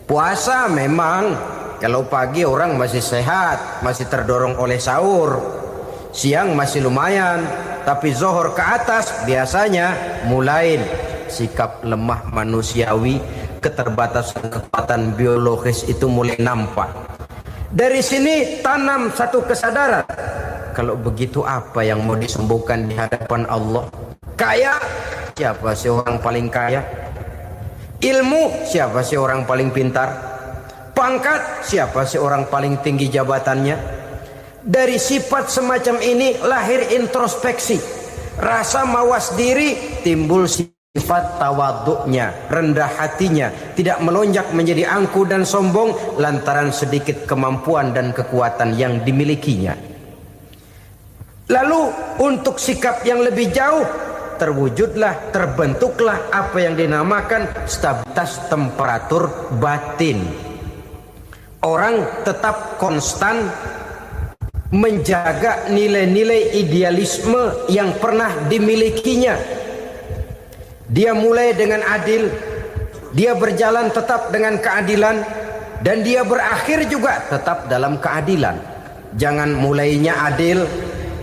Puasa memang kalau pagi orang masih sehat, masih terdorong oleh sahur, siang masih lumayan, tapi zuhur ke atas biasanya mulai sikap lemah manusiawi, keterbatasan kekuatan biologis itu mulai nampak. Dari sini tanam satu kesadaran, kalau begitu apa yang mau disembuhkan di hadapan Allah? Kaya, siapa sih orang paling kaya? Ilmu, siapa sih orang paling pintar? Pangkat, siapa sih orang paling tinggi jabatannya? Dari sifat semacam ini lahir introspeksi, rasa mawas diri, timbul sifat tawaduknya, rendah hatinya, tidak melonjak menjadi angkuh dan sombong lantaran sedikit kemampuan dan kekuatan yang dimilikinya. Lalu untuk sikap yang lebih jauh, terwujudlah, terbentuklah apa yang dinamakan stabilitas temperatur batin. Orang tetap konstan menjaga nilai-nilai idealisme yang pernah dimilikinya. Dia mulai dengan adil, dia berjalan tetap dengan keadilan, dan dia berakhir juga tetap dalam keadilan. Jangan mulainya adil,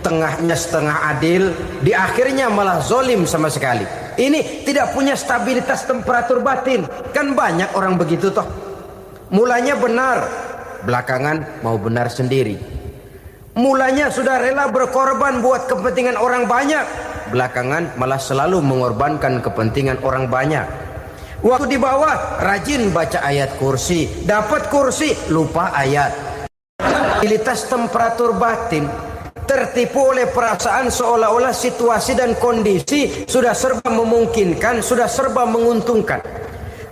tengahnya setengah adil, di akhirnya malah zolim sama sekali. Ini tidak punya stabilitas temperatur batin. Kan banyak orang begitu toh. Mulanya benar, belakangan mau benar sendiri. Mulanya sudah rela berkorban buat kepentingan orang banyak, belakangan malah selalu mengorbankan kepentingan orang banyak. Waktu di bawah rajin baca ayat kursi, dapat kursi lupa ayat. Stabilitas temperatur batin, tertipu oleh perasaan seolah-olah situasi dan kondisi sudah serba memungkinkan, sudah serba menguntungkan.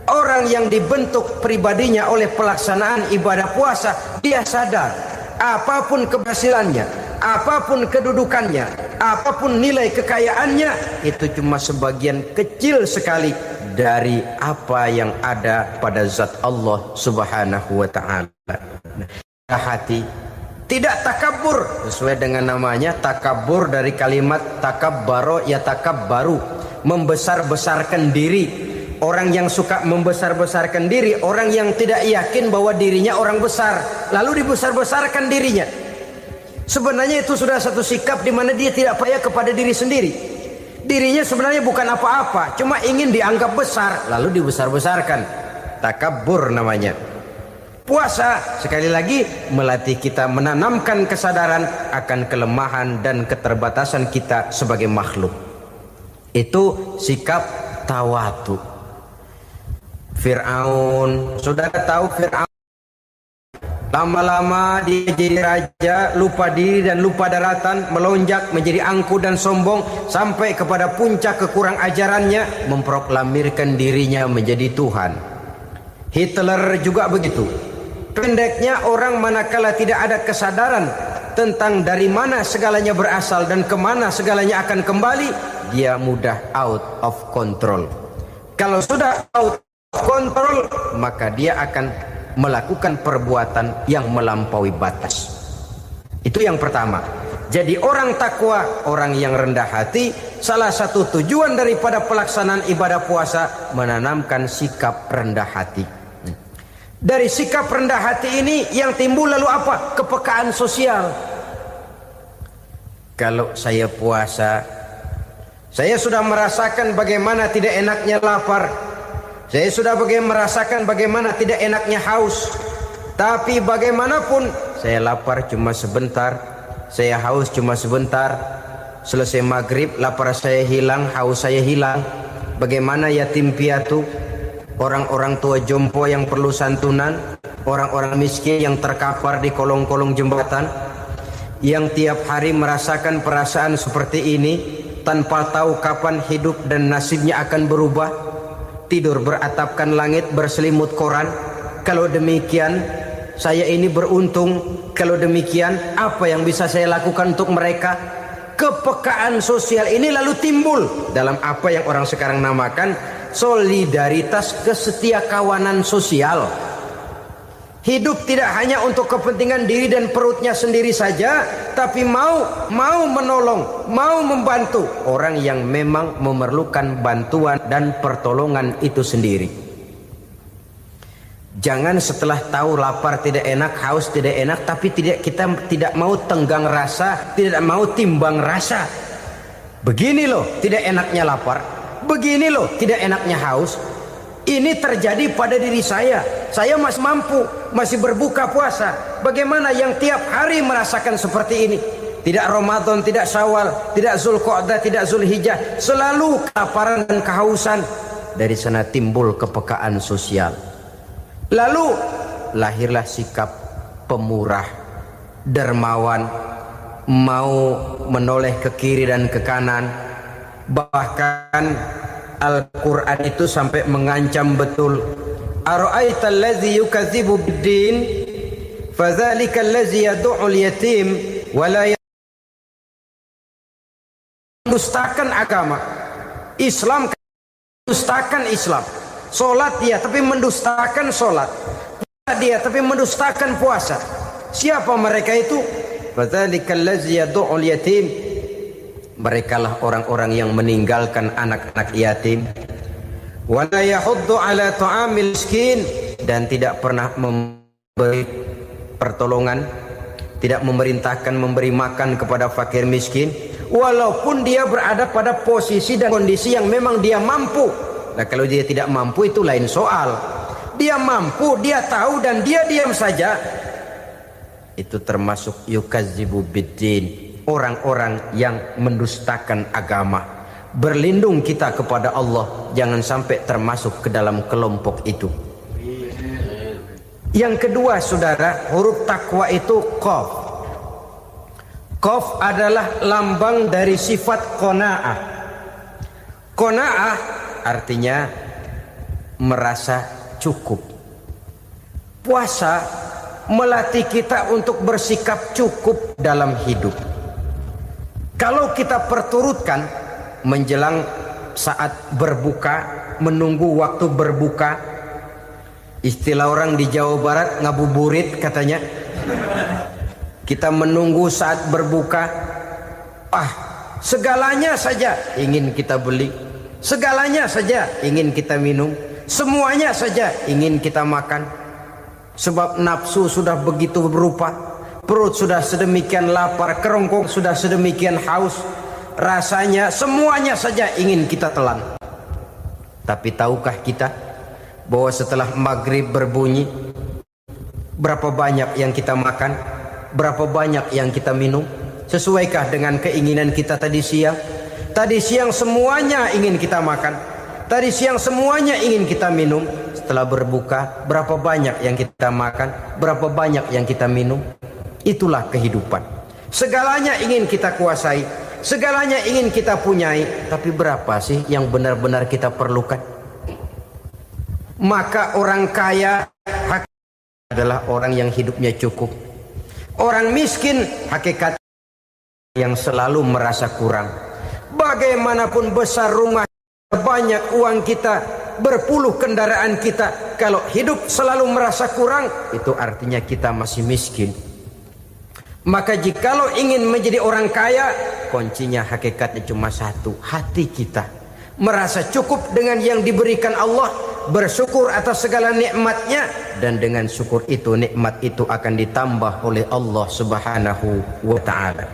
Orang yang dibentuk pribadinya oleh pelaksanaan ibadah puasa, dia sadar apapun keberhasilannya, apapun kedudukannya, apapun nilai kekayaannya, itu cuma sebagian kecil sekali dari apa yang ada pada zat Allah Subhanahu wa ta'ala. Hati tidak takabur, sesuai dengan namanya takabur dari kalimat takabbaro ya takabbaru, membesar-besarkan diri. Orang yang suka membesar-besarkan diri, orang yang tidak yakin bahwa dirinya orang besar, lalu dibesar-besarkan dirinya. Sebenarnya itu sudah satu sikap di mana dia tidak percaya kepada diri sendiri. Dirinya sebenarnya bukan apa-apa, cuma ingin dianggap besar, lalu dibesar-besarkan. Takabur namanya. Puasa sekali lagi melatih kita menanamkan kesadaran akan kelemahan dan keterbatasan kita sebagai makhluk. Itu sikap tawadu. Fir'aun, saudara tahu Fir'aun? Lama-lama dia jadi raja, lupa diri dan lupa daratan, melonjak menjadi angku dan sombong sampai kepada puncak kekurang ajarannya, memproklamirkan dirinya menjadi Tuhan. Hitler juga begitu. Pendeknya, orang manakala tidak ada kesadaran tentang dari mana segalanya berasal dan kemana segalanya akan kembali, dia mudah out of control. Kalau sudah out of control, maka dia akan melakukan perbuatan yang melampaui batas. Itu yang pertama. Jadi orang takwa, orang yang rendah hati, salah satu tujuan daripada pelaksanaan ibadah puasa menanamkan sikap rendah hati. Dari sikap rendah hati ini yang timbul lalu apa? Kepekaan sosial. Kalau saya puasa, saya sudah merasakan bagaimana tidak enaknya lapar. Saya sudah merasakan bagaimana tidak enaknya haus. Tapi bagaimanapun, saya lapar cuma sebentar, saya haus cuma sebentar. Selesai maghrib, lapar saya hilang, haus saya hilang. Bagaimana yatim piatu, orang-orang tua jompo yang perlu santunan, orang-orang miskin yang terkapar di kolong-kolong jembatan, yang tiap hari merasakan perasaan seperti ini tanpa tahu kapan hidup dan nasibnya akan berubah. Tidur beratapkan langit, berselimut koran. Kalau demikian, saya ini beruntung. Kalau demikian, apa yang bisa saya lakukan untuk mereka? Kepekaan sosial ini lalu timbul dalam apa yang orang sekarang namakan solidaritas, kesetiakawanan sosial. Hidup tidak hanya untuk kepentingan diri dan perutnya sendiri saja, tapi mau menolong, mau membantu orang yang memang memerlukan bantuan dan pertolongan itu sendiri. Jangan setelah tahu lapar tidak enak, haus tidak enak, tapi kita tidak mau tenggang rasa, tidak mau timbang rasa. Begini loh tidak enaknya lapar, begini loh tidak enaknya haus. Ini terjadi pada diri saya. Saya masih mampu, masih berbuka puasa. Bagaimana yang tiap hari merasakan seperti ini? Tidak Ramadan, tidak Syawal, tidak Zulqa'dah, tidak Zulhijjah, selalu kelaparan dan kehausan. Dari sana timbul kepekaan sosial. Lalu lahirlah sikap pemurah, dermawan, mau menoleh ke kiri dan ke kanan. Bahkan Al-Quran itu sampai mengancam betul. Ara'aital ladzi yukadzibu bid-din fadzalika allazi yad'ul yatim wa la mendustakan agama. Islam mendustakan Islam. Salat dia tapi mendustakan salat. Puasa dia tapi mendustakan puasa. Siapa mereka itu? Fadzalika allazi yad'ul yatim. Merekalah orang-orang yang meninggalkan anak-anak yatim. Wala yahuddu ala ta'amil miskin, dan tidak pernah memberi pertolongan, tidak memerintahkan memberi makan kepada fakir miskin, walaupun dia berada pada posisi dan kondisi yang memang dia mampu. Nah, kalau dia tidak mampu itu lain soal. Dia mampu, dia tahu dan dia diam saja. Itu termasuk yukadzibu biddin. Orang-orang yang mendustakan agama. Berlindung kita kepada Allah, jangan sampai termasuk ke dalam kelompok itu. Yang kedua, saudara, huruf takwa itu qaf. Qaf adalah lambang dari sifat qanaah. Qanaah artinya merasa cukup. Puasa melatih kita untuk bersikap cukup dalam hidup. Kalau kita perturutkan menjelang saat berbuka, menunggu waktu berbuka, istilah orang di Jawa Barat ngabuburit katanya. Kita menunggu saat berbuka, segalanya saja ingin kita beli, segalanya saja ingin kita minum, semuanya saja ingin kita makan. Sebab nafsu sudah begitu berupa, perut sudah sedemikian lapar, kerongkong sudah sedemikian haus. rasanya semuanya saja ingin kita telan. Tapi tahukah kita bahwa setelah maghrib berbunyi, berapa banyak yang kita makan, berapa banyak yang kita minum? Sesuaikah dengan keinginan kita tadi siang? Tadi siang semuanya ingin kita makan, tadi siang semuanya ingin kita minum. Setelah berbuka, berapa banyak yang kita makan, berapa banyak yang kita minum? Itulah kehidupan. Segalanya ingin kita kuasai, segalanya ingin kita punyai, tapi berapa sih yang benar-benar kita perlukan? Maka orang kaya adalah orang yang hidupnya cukup. Orang miskin hakikat yang selalu merasa kurang. Bagaimanapun besar rumah, banyak uang kita, berpuluh kendaraan kita, kalau hidup selalu merasa kurang, itu artinya kita masih miskin. Maka jikalau ingin menjadi orang kaya, kuncinya hakikatnya cuma satu, hati kita merasa cukup dengan yang diberikan Allah, bersyukur atas segala nikmatnya, dan dengan syukur itu, nikmat itu akan ditambah oleh Allah Subhanahu wa ta'ala.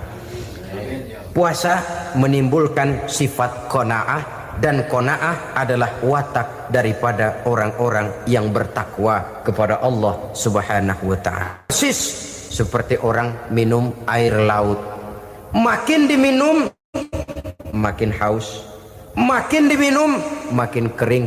Puasa menimbulkan sifat qanaah, dan qanaah adalah watak daripada orang-orang yang bertakwa kepada Allah Subhanahu wa ta'ala. Persis seperti orang minum air laut, makin diminum makin haus, makin diminum makin kering.